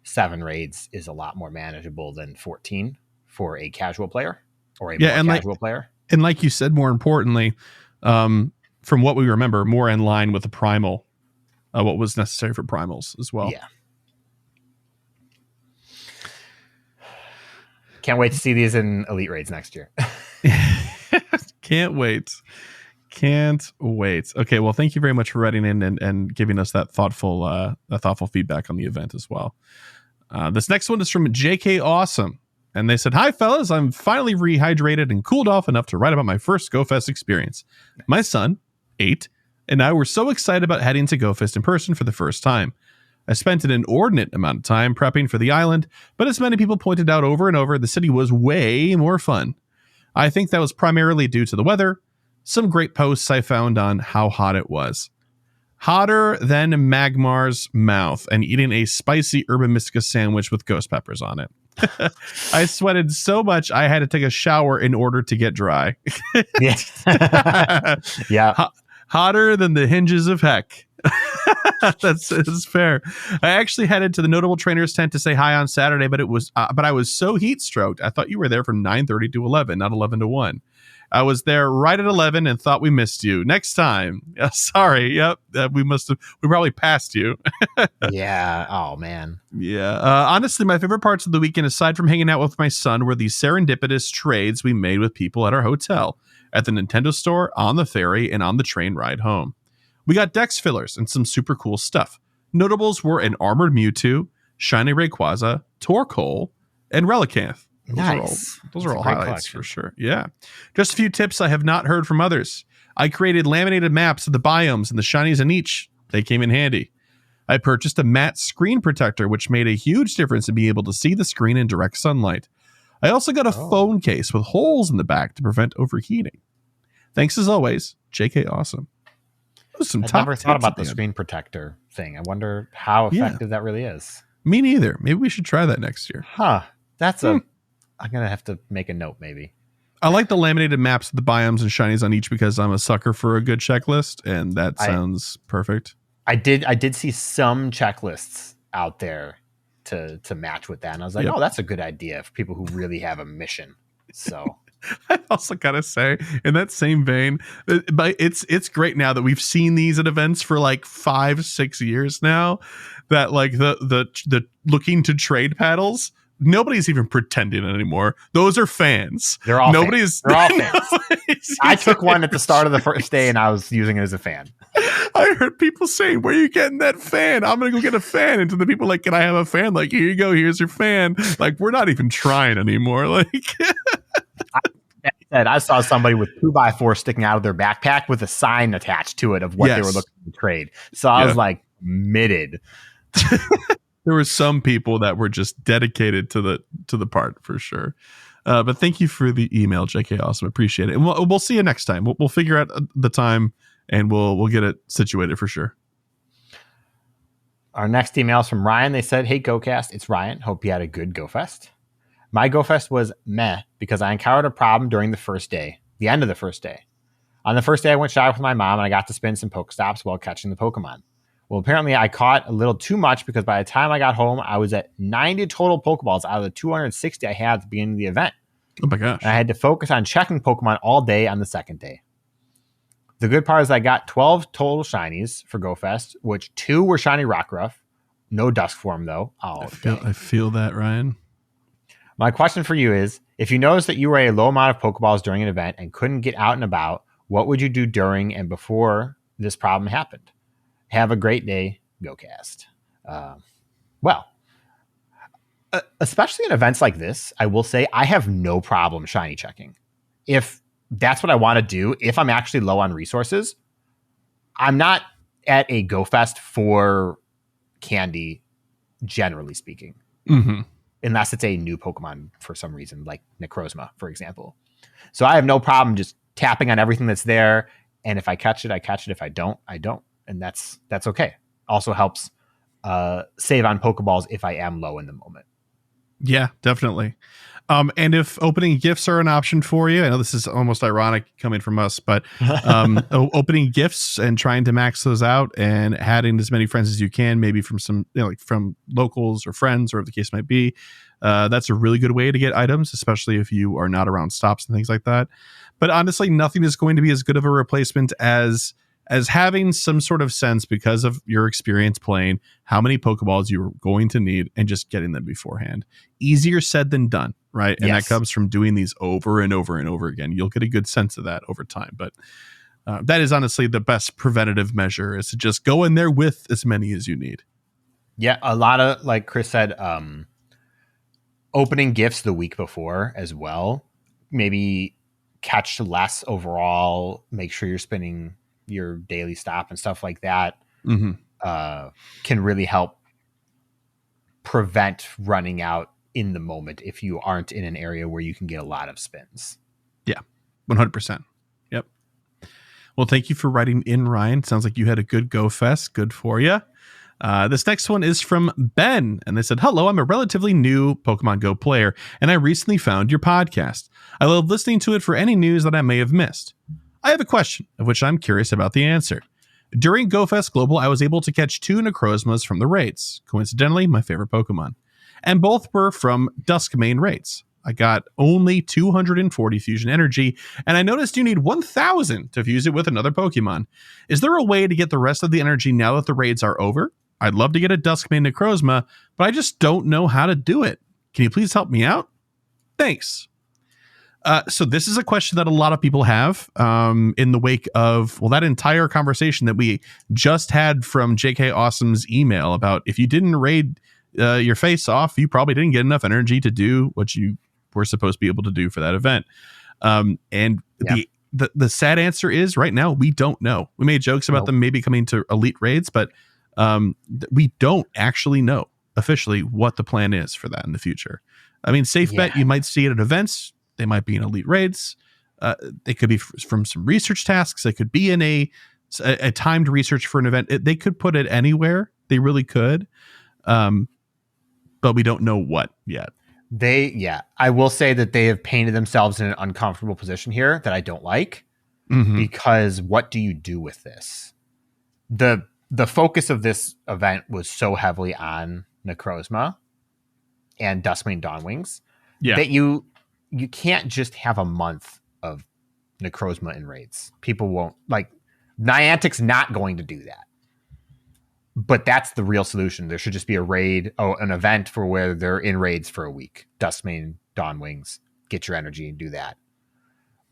7 raids is a lot more manageable than 14 for a casual player or a more casual player. And like you said, more importantly, from what we remember, more in line with the primal, what was necessary for primals as well. Yeah. Can't wait to see these in Elite Raids next year. Can't wait. Okay, well, thank you very much for writing in and giving us that thoughtful feedback on the event as well. This next one is from JK Awesome. And they said, "Hi, fellas. I'm finally rehydrated and cooled off enough to write about my first GoFest experience. My son, 8, and I were so excited about heading to GoFest in person for the first time. I spent an inordinate amount of time prepping for the island, but as many people pointed out over and over, the city was way more fun. I think that was primarily due to the weather. Some great posts I found on how hot it was. Hotter than Magmar's mouth and eating a spicy Urban Mystica sandwich with ghost peppers on it. I sweated so much I had to take a shower in order to get dry." Yeah. Hotter than the hinges of heck. That's fair. I actually headed to the Notable Trainers tent to say hi on Saturday, but I was so heat stroked. I thought you were there from 9:30 to 11, not 11 to 1. I was there right at 11 and thought we missed you. Next time. Sorry. Yep. We probably passed you. Yeah. Oh, man. Yeah. Honestly, my favorite parts of the weekend, aside from hanging out with my son, were the serendipitous trades we made with people at our hotel, at the Nintendo store, on the ferry, and on the train ride home. We got dex fillers and some super cool stuff. Notables were an armored Mewtwo, Shiny Rayquaza, Torkoal, and Relicanth. Those are all highlights collection. for sure. Yeah. Just a few tips I have not heard from others. I created laminated maps of the biomes and the shinies in each. They came in handy. I purchased a matte screen protector, which made a huge difference in being able to see the screen in direct sunlight. I also got a phone case with holes in the back to prevent overheating. Thanks as always, JK Awesome. I've never thought about the screen protector thing. I wonder how effective that really is. Me neither. Maybe we should try that next year. That's I'm going to have to make a note maybe. I like the laminated maps of the biomes and shinies on each because I'm a sucker for a good checklist, and that sounds perfect. I did see some checklists out there to match with that, and I was like, oh, that's a good idea for people who really have a mission. So I also gotta say, in that same vein, but it's great now that we've seen these at events for like 5-6 years now, that like the looking to trade paddles, nobody's even pretending anymore. Those are fans. They're all fans. I took one at the start of the first day and I was using it as a fan. I heard people saying, where are you getting that fan? I'm going to go get a fan. And to the people like, can I have a fan? Like, here you go. Here's your fan. Like, we're not even trying anymore. Like, I saw somebody with 2x4 sticking out of their backpack with a sign attached to it of what they were looking to trade. So I was like, committed. There were some people that were just dedicated to the part for sure. But thank you for the email, JK Awesome. Appreciate it. And we'll see you next time. We'll figure out the time and we'll get it situated for sure. Our next email is from Ryan. They said, hey, GoCast, it's Ryan. Hope you had a good GoFest. My GoFest was meh because I encountered a problem during the end of the first day. On the first day, I went shopping with my mom and I got to spin some Pokestops while catching the Pokemon. Well, apparently I caught a little too much because by the time I got home, I was at 90 total Pokeballs out of the 260 I had at the beginning of the event. Oh my gosh. And I had to focus on checking Pokemon all day on the second day. The good part is I got 12 total shinies for GoFest, which 2 were shiny Rockruff. No Dusk form, though. I feel that, Ryan. My question for you is, if you noticed that you were a low amount of Pokeballs during an event and couldn't get out and about, what would you do during and before this problem happened? Have a great day, GoCast. Especially in events like this, I will say I have no problem shiny checking. If that's what I want to do, if I'm actually low on resources, I'm not at a GoFest for candy, generally speaking. Mm-hmm. Unless it's a new Pokemon for some reason, like Necrozma, for example. So I have no problem just tapping on everything that's there. And if I catch it, I catch it. If I don't, I don't. And that's okay. Also helps save on Pokeballs if I am low in the moment. Yeah, definitely. And if opening gifts are an option for you, I know this is almost ironic coming from us, but opening gifts and trying to max those out and adding as many friends as you can, maybe from some, like from locals or friends, or if the case might be, that's a really good way to get items, especially if you are not around stops and things like that. But honestly, nothing is going to be as good of a replacement as having some sort of sense, because of your experience playing, how many Pokeballs you're going to need and just getting them beforehand. Easier said than done, right? And that comes from doing these over and over and over again. You'll get a good sense of that over time. But that is honestly the best preventative measure, is to just go in there with as many as you need. Yeah, a lot of, like Chris said, opening gifts the week before as well. Maybe catch less overall. Make sure you're spinning your daily stop and stuff like that. Can really help prevent running out in the moment if you aren't in an area where you can get a lot of spins. Yeah, 100%. Yep. Well, thank you for writing in, Ryan. Sounds like you had a good GoFest. Good for you. This next one is from Ben, and they said, hello, I'm a relatively new Pokemon Go player, and I recently found your podcast. I love listening to it for any news that I may have missed. I have a question, of which I'm curious about the answer. During GoFest Global, I was able to catch 2 Necrozmas from the raids, coincidentally my favorite Pokemon, and both were from Duskmane raids. I got only 240 fusion energy, and I noticed you need 1,000 to fuse it with another Pokemon. Is there a way to get the rest of the energy now that the raids are over? I'd love to get a Duskmane Necrozma, but I just don't know how to do it. Can you please help me out? Thanks. So this is a question that a lot of people have in the wake of, well, that entire conversation that we just had from JK Awesome's email about if you didn't raid your face off, you probably didn't get enough energy to do what you were supposed to be able to do for that event. The sad answer is right now, we don't know. We made jokes about them maybe coming to elite raids, but we don't actually know officially what the plan is for that in the future. I mean, safe bet you might see it at events. They might be in elite raids. They could be from some research tasks. They could be in a timed research for an event. They could put it anywhere. They really could. But we don't know what yet. I will say that they have painted themselves in an uncomfortable position here that I don't like, because what do you do with this? The focus of this event was so heavily on Necrozma and Duskmane Dawnwings that you can't just have a month of Necrozma in raids. People won't, like, Niantic's not going to do that. But that's the real solution. There should just be an event for where they're in raids for a week. Duskmane, Dawnwings, get your energy and do that.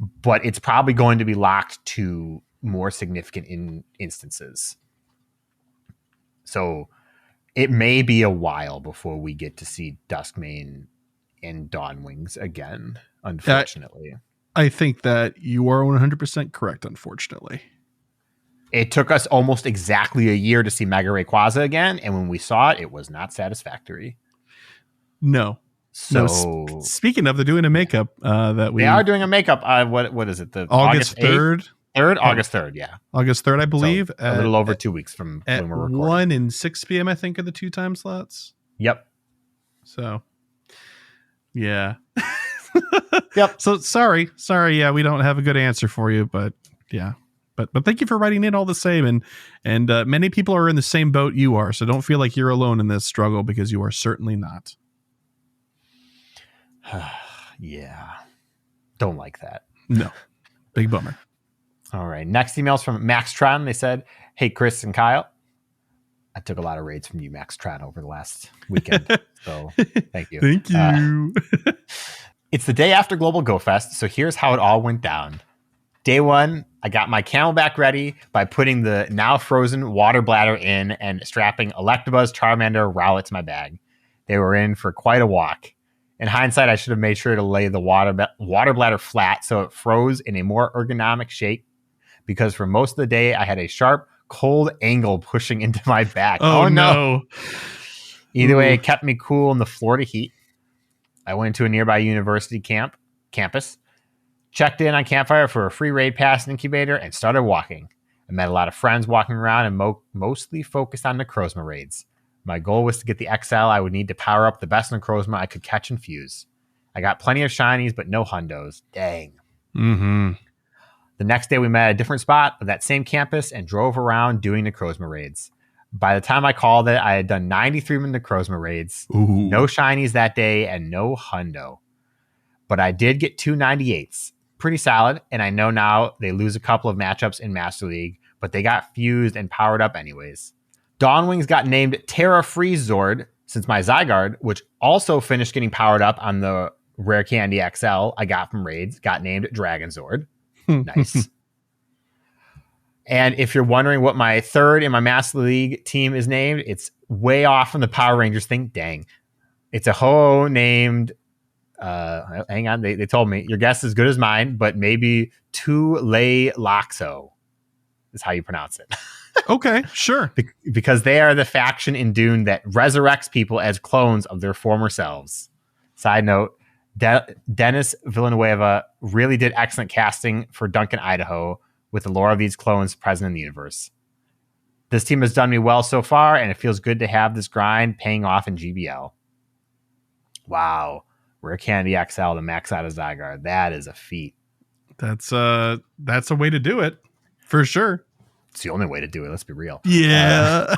But it's probably going to be locked to more significant instances. So it may be a while before we get to see Duskmane and Dawnwings again, unfortunately. I think that you are 100% correct, unfortunately. It took us almost exactly a year to see Mega Rayquaza again, and when we saw it, it was not satisfactory. No. So speaking of, they're doing a makeup they are doing a makeup. What is it? The August 3rd? August 3rd, yeah. August 3rd, I believe. So a little over 2 weeks from when we're recording. 1 and 6 p.m., I think, are the 2 time slots. Yep. So, yeah. Yep. So sorry. Yeah, we don't have a good answer for you, but yeah. But thank you for writing in all the same. And many people are in the same boat you are. So don't feel like you're alone in this struggle, because you are certainly not. Yeah. Don't like that. No. Big bummer. All right. Next email's from Max Tron. They said, "Hey, Chris and Kyle. I took a lot of raids from you, Max Tron, over the last weekend. So thank you. Thank you. It's the day after Global Go Fest. So here's how it all went down. Day 1, I got my Camelback ready by putting the now frozen water bladder in and strapping Electabuzz, Charmander, Rowlet to my bag. They were in for quite a walk. In hindsight, I should have made sure to lay the water bladder flat so it froze in a more ergonomic shape, because for most of the day, I had a sharp, cold angle pushing into my back. Oh no. Either way, it kept me cool in the Florida heat. I went to a nearby university campus, checked in on Campfire for a free raid pass and incubator, and started walking. I met a lot of friends walking around and mostly focused on Necrozma raids. My goal was to get the XL I would need to power up the best Necrozma I could catch and fuse. I got plenty of shinies, but no hundos. Dang. Mm-hmm. The next day we met at a different spot of that same campus and drove around doing Necrozma raids. By the time I called it, I had done 93 Necrozma raids. Ooh. No shinies that day and no hundo. But I did get 2 98s. Pretty solid, and I know now they lose a couple of matchups in Master League, but they got fused and powered up anyways. Dawnwings got named Terra Freeze Zord, since my Zygarde, which also finished getting powered up on the Rare Candy XL I got from raids, got named Dragon Zord. Nice. And if you're wondering what my third in my Master League team is named, it's way off from the Power Rangers thing. Dang. It's a ho named... hang on. They told me your guess is as good as mine, but maybe Tulay Loxo is how you pronounce it. Okay, sure. Because they are the faction in Dune that resurrects people as clones of their former selves. Side note, Dennis Villanueva really did excellent casting for Duncan, Idaho, with the lore of these clones present in the universe. This team has done me well so far, and it feels good to have this grind paying off in GBL. Wow. Rare Candy XL to max out of Zygarde. That is a feat. That's a way to do it, for sure. It's the only way to do it. Let's be real. Yeah.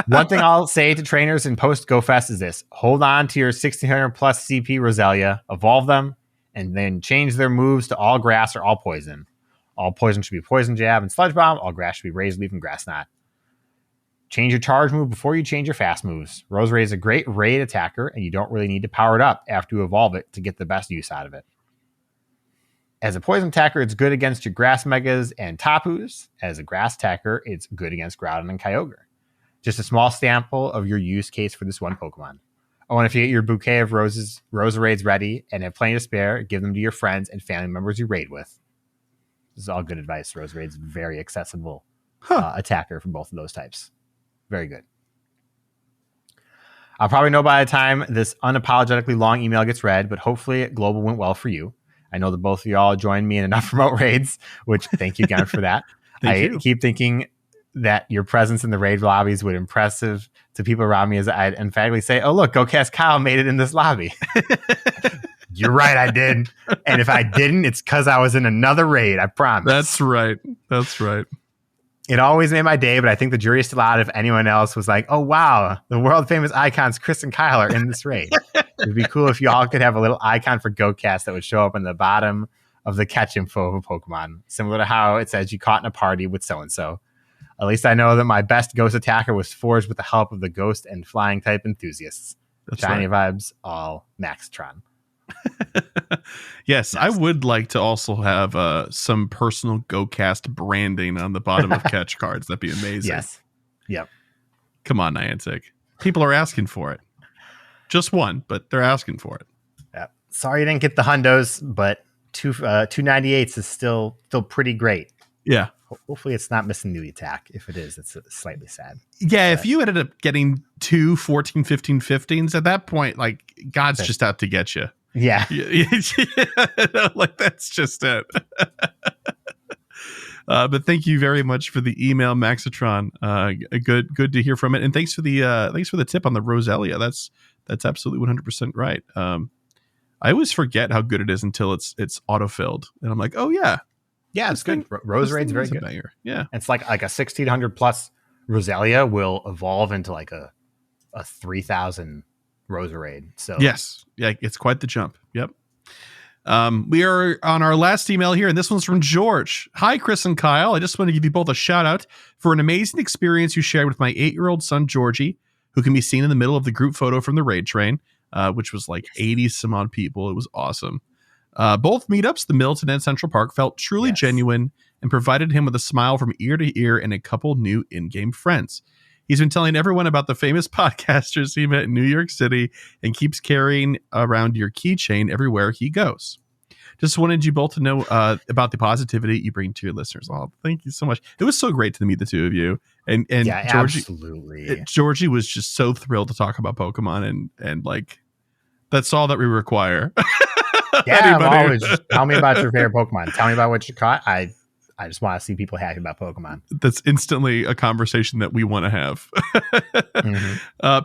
One thing I'll say to trainers in post Go Fest is this: hold on to your 1600 plus CP Roselia, evolve them, and then change their moves to all grass or all poison. All poison should be Poison Jab and Sludge Bomb. All grass should be Razor Leaf and Grass Knot. Change your charge move before you change your fast moves. Roserade is a great raid attacker, and you don't really need to power it up after you evolve it to get the best use out of it. As a poison attacker, it's good against your grass megas and tapus. As a grass attacker, it's good against Groudon and Kyogre. Just a small sample of your use case for this one Pokemon. Oh, and if you get your bouquet of Roserades ready and have plenty to spare, give them to your friends and family members you raid with. This is all good advice. Roserade's very accessible attacker for both of those types. Very good. I'll probably know by the time this unapologetically long email gets read, but hopefully Global went well for you. I know that both of you all joined me in enough remote raids, which thank you again for that. I keep thinking that your presence in the raid lobbies would impressive to people around me as I'd emphatically say, oh, look, GOCast Kyle made it in this lobby. You're right, I did. And if I didn't, it's because I was in another raid, I promise. That's right. That's right. It always made my day, but I think the jury's still out if anyone else was like, oh, wow, the world famous icons Chris and Kyle are in this raid. It'd be cool if you all could have a little icon for GOCast that would show up in the bottom of the catch info of a Pokemon, similar to how it says you caught in a party with so-and-so. At least I know that my best ghost attacker was forged with the help of the ghost and flying type enthusiasts. That's Shiny vibes, all Maxtron. Yes, I would like to also have some personal GOCast branding on the bottom of catch cards. That'd be amazing. Yes. Yep. Come on, Niantic. People are asking for it. Just one, but they're asking for it. Yep. Sorry you didn't get the hundos, but 298s is still pretty great. Yeah. Hopefully it's not missing the attack. If it is, it's slightly sad. Yeah, if you ended up getting 2 14, 15, 15s, at that point, like, God's just out to get you. Yeah. Like, that's just it. But thank you very much for the email, Maxitron. Good to hear from it. And thanks for the tip on the Roselia. That's absolutely 100% right. I always forget how good it is until it's autofilled. And I'm like, oh yeah. Yeah, it's good. Roserade's very good. Banger. Yeah. It's like a 1600 plus Roselia will evolve into like a 3000 Roserade. So yes. Yeah, it's quite the jump. Yep. We are on our last email here, and this one's from George. Hi, Chris and Kyle. I just want to give you both a shout out for an amazing experience you shared with my 8-year-old son, Georgie, who can be seen in the middle of the group photo from the raid train, which was like 80 some odd people. It was awesome. Both meetups, the Milton and Central Park, felt truly genuine and provided him with a smile from ear to ear and a couple new in-game friends. He's been telling everyone about the famous podcasters he met in New York City and keeps carrying around your keychain everywhere he goes. Just wanted you both to know about the positivity you bring to your listeners. Oh, thank you so much. It was so great to meet the two of you. And yeah, Georgie, absolutely. Georgie was just so thrilled to talk about Pokemon and like, that's all that we require. Yeah, I'm always tell me about your favorite Pokemon. Tell me about what you caught. I just want to see people happy about Pokemon. That's instantly a conversation that we want to have.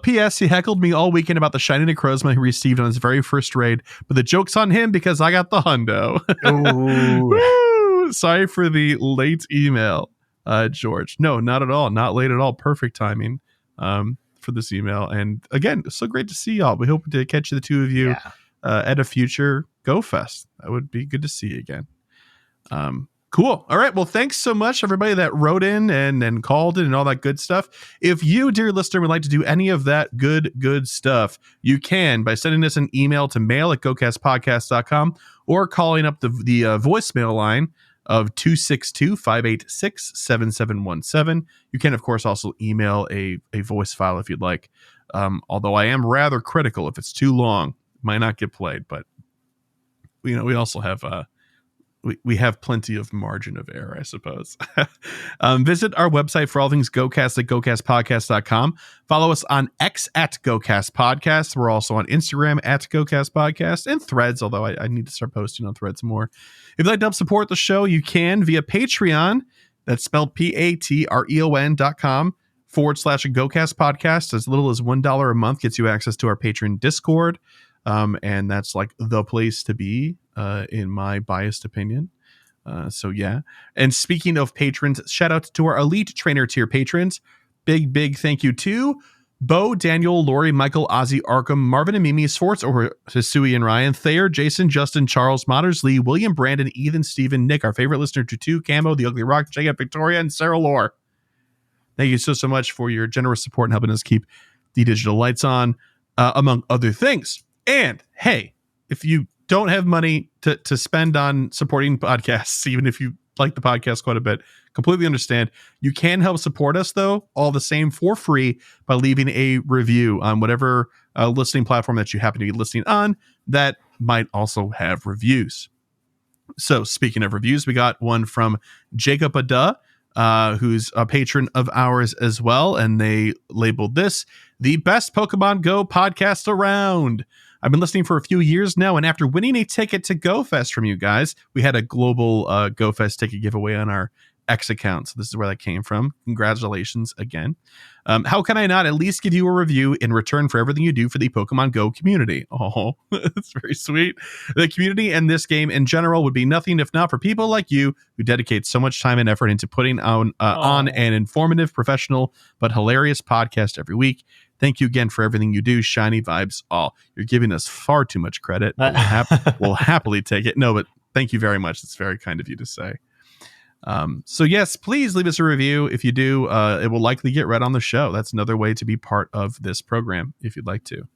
P.S. He heckled me all weekend about the shiny Necrozma he received on his very first raid, but the joke's on him because I got the hundo. Woo! Sorry for the late email, George. No, not at all. Not late at all. Perfect timing for this email. And again, it's so great to see y'all. We hope to catch the two of you at a future GoFest. That would be good to see you again. Cool. All right. Well, thanks so much, everybody that wrote in and called in and all that good stuff. If you, dear listener, would like to do any of that good stuff, you can by sending us an email to mail@gocastpodcast.com or calling up the voicemail line of 262-586-7717. You can, of course, also email a voice file if you'd like. Although I am rather critical. If it's too long, it might not get played. But, we also have... We have plenty of margin of error, I suppose. Visit our website for all things GoCast at GoCastPodcast.com. Follow us on X at GoCast Podcast. We're also on Instagram at GoCast Podcast and Threads, although I need to start posting on Threads more. If you'd like to help support the show, you can via Patreon. That's spelled patreon.com/GoCast Podcast. As little as $1 a month gets you access to our Patreon Discord. And that's like the place to be, in my biased opinion. So yeah. And speaking of patrons, shout out to our elite trainer tier patrons. Big thank you to Bo, Daniel, Lori, Michael, Ozzy, Arkham, Marvin and Mimi, Swartz, over Hisui and Ryan, Thayer, Jason, Justin, Charles, Motters, Lee, William, Brandon, Ethan, Stephen, Nick, our favorite listener, Tutu, Camo, The Ugly Rock, Jacob, Victoria, and Sarah Lore. Thank you so much for your generous support and helping us keep the digital lights on, among other things. And hey, if you don't have money to spend on supporting podcasts, even if you like the podcast quite a bit, completely understand. You can help support us, though, all the same for free by leaving a review on whatever listening platform that you happen to be listening on that might also have reviews. So speaking of reviews, we got one from Jacob Ada, who's a patron of ours as well. And they labeled this the best Pokemon Go podcast around. I've been listening for a few years now, and after winning a ticket to GoFest from you guys, we had a global GoFest ticket giveaway on our X account. So this is where that came from. Congratulations again. How can I not at least give you a review in return for everything you do for the Pokemon Go community? Oh, that's very sweet. The community and this game in general would be nothing if not for people like you who dedicate so much time and effort into putting on an informative, professional, but hilarious podcast every week. Thank you again for everything you do. Shiny vibes all. You're giving us far too much credit. We'll happily take it. No, but thank you very much. It's very kind of you to say. So yes, please leave us a review. If you do, it will likely get read on the show. That's another way to be part of this program if you'd like to.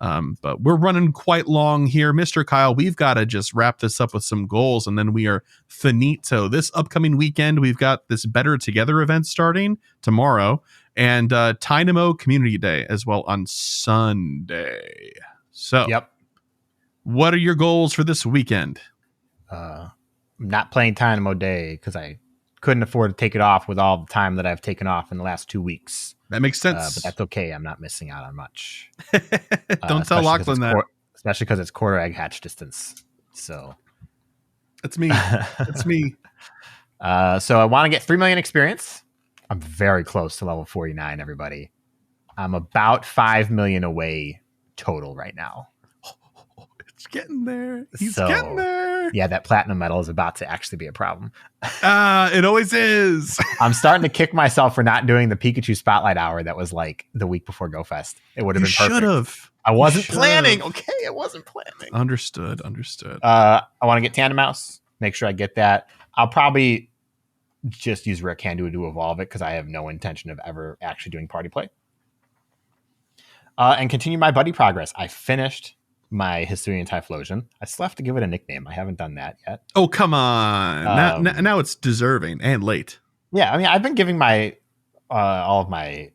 But we're running quite long here. Mr. Kyle, we've got to just wrap this up with some goals, and then we are finito. This upcoming weekend, we've got this Better Together event starting tomorrow, and Dynamo Community Day as well on Sunday. So, what are your goals for this weekend? Not playing Dynamo Day because I couldn't afford to take it off with all the time that I've taken off in the last 2 weeks. That makes sense. But that's okay. I'm not missing out on much. Don't tell Lachlan that. Especially because it's quarter egg hatch distance. So that's me. That's me. So I want to get 3 million experience. I'm very close to level 49, everybody. I'm about 5 million away total right now. It's getting there. He's getting there. Yeah, that platinum medal is about to actually be a problem. It always is. I'm starting to kick myself for not doing the Pikachu Spotlight Hour that was like the week before GoFest. It would have been perfect. Should have. I wasn't planning. Okay, I wasn't planning. Understood. I want to get Tandem Mouse. Make sure I get that. I'll probably just use Rare Candu to evolve it because I have no intention of ever actually doing party play. And continue my buddy progress. I finished my Hisuian Typhlosion. I still have to give it a nickname. I haven't done that yet. Oh, come on. Now it's deserving and late. Yeah, I mean, I've been giving my all of my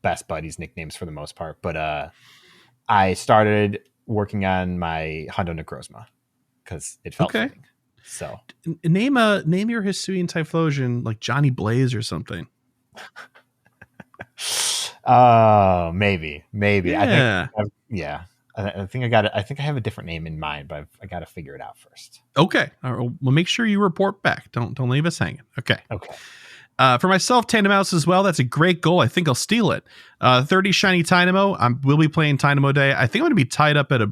best buddies nicknames for the most part, but I started working on my Hondo Necrozma because it felt fitting. So name your Hisuian Typhlosion like Johnny Blaze or something. Maybe. Yeah. I think I have a different name in mind, but I got to figure it out first. Okay. All right, well, make sure you report back. Don't leave us hanging. Okay. For myself, Tandem Mouse as well. That's a great goal. I think I'll steal it. 30 shiny Dynamo. We'll be playing Dynamo Day. I think I'm going to be tied up at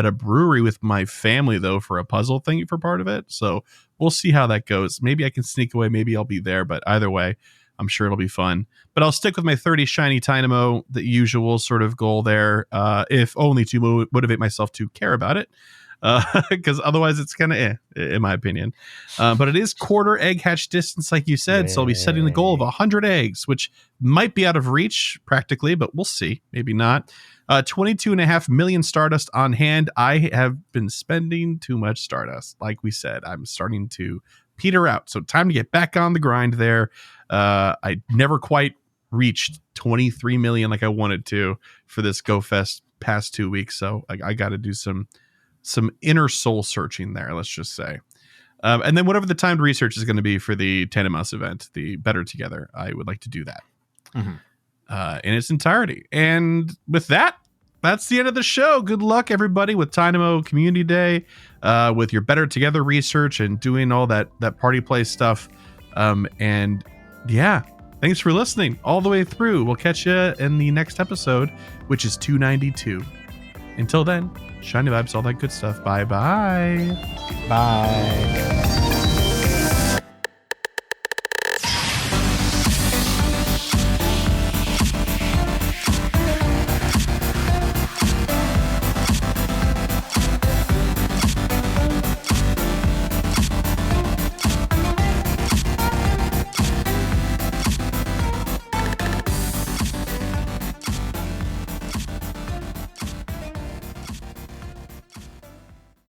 a brewery with my family though for a puzzle thing for part of it. So we'll see how that goes. Maybe I can sneak away. Maybe I'll be there. But either way, I'm sure it'll be fun. But I'll stick with my 30 shiny Dynamo, the usual sort of goal there, if only to motivate myself to care about it. Because otherwise it's kind of in my opinion. But it is quarter egg hatch distance, like you said. So I'll be setting the goal of 100 eggs, which might be out of reach practically, but we'll see. Maybe not. 22.5 million Stardust on hand. I have been spending too much Stardust. Like we said, I'm starting to peter out. So time to get back on the grind there. I never quite reached 23 million like I wanted to for this GoFest past 2 weeks. So I got to do some inner soul searching there, let's just say. And then whatever the timed research is going to be for the Tandem Mouse event, the Better Together, I would like to do that in its entirety. And with that, that's the end of the show. Good luck, everybody, with Dynamo Community Day, with your Better Together research and doing all that party play stuff. And yeah, thanks for listening all the way through. We'll catch you in the next episode, which is 292. Until then, shiny vibes, all that good stuff. Bye-bye. Bye.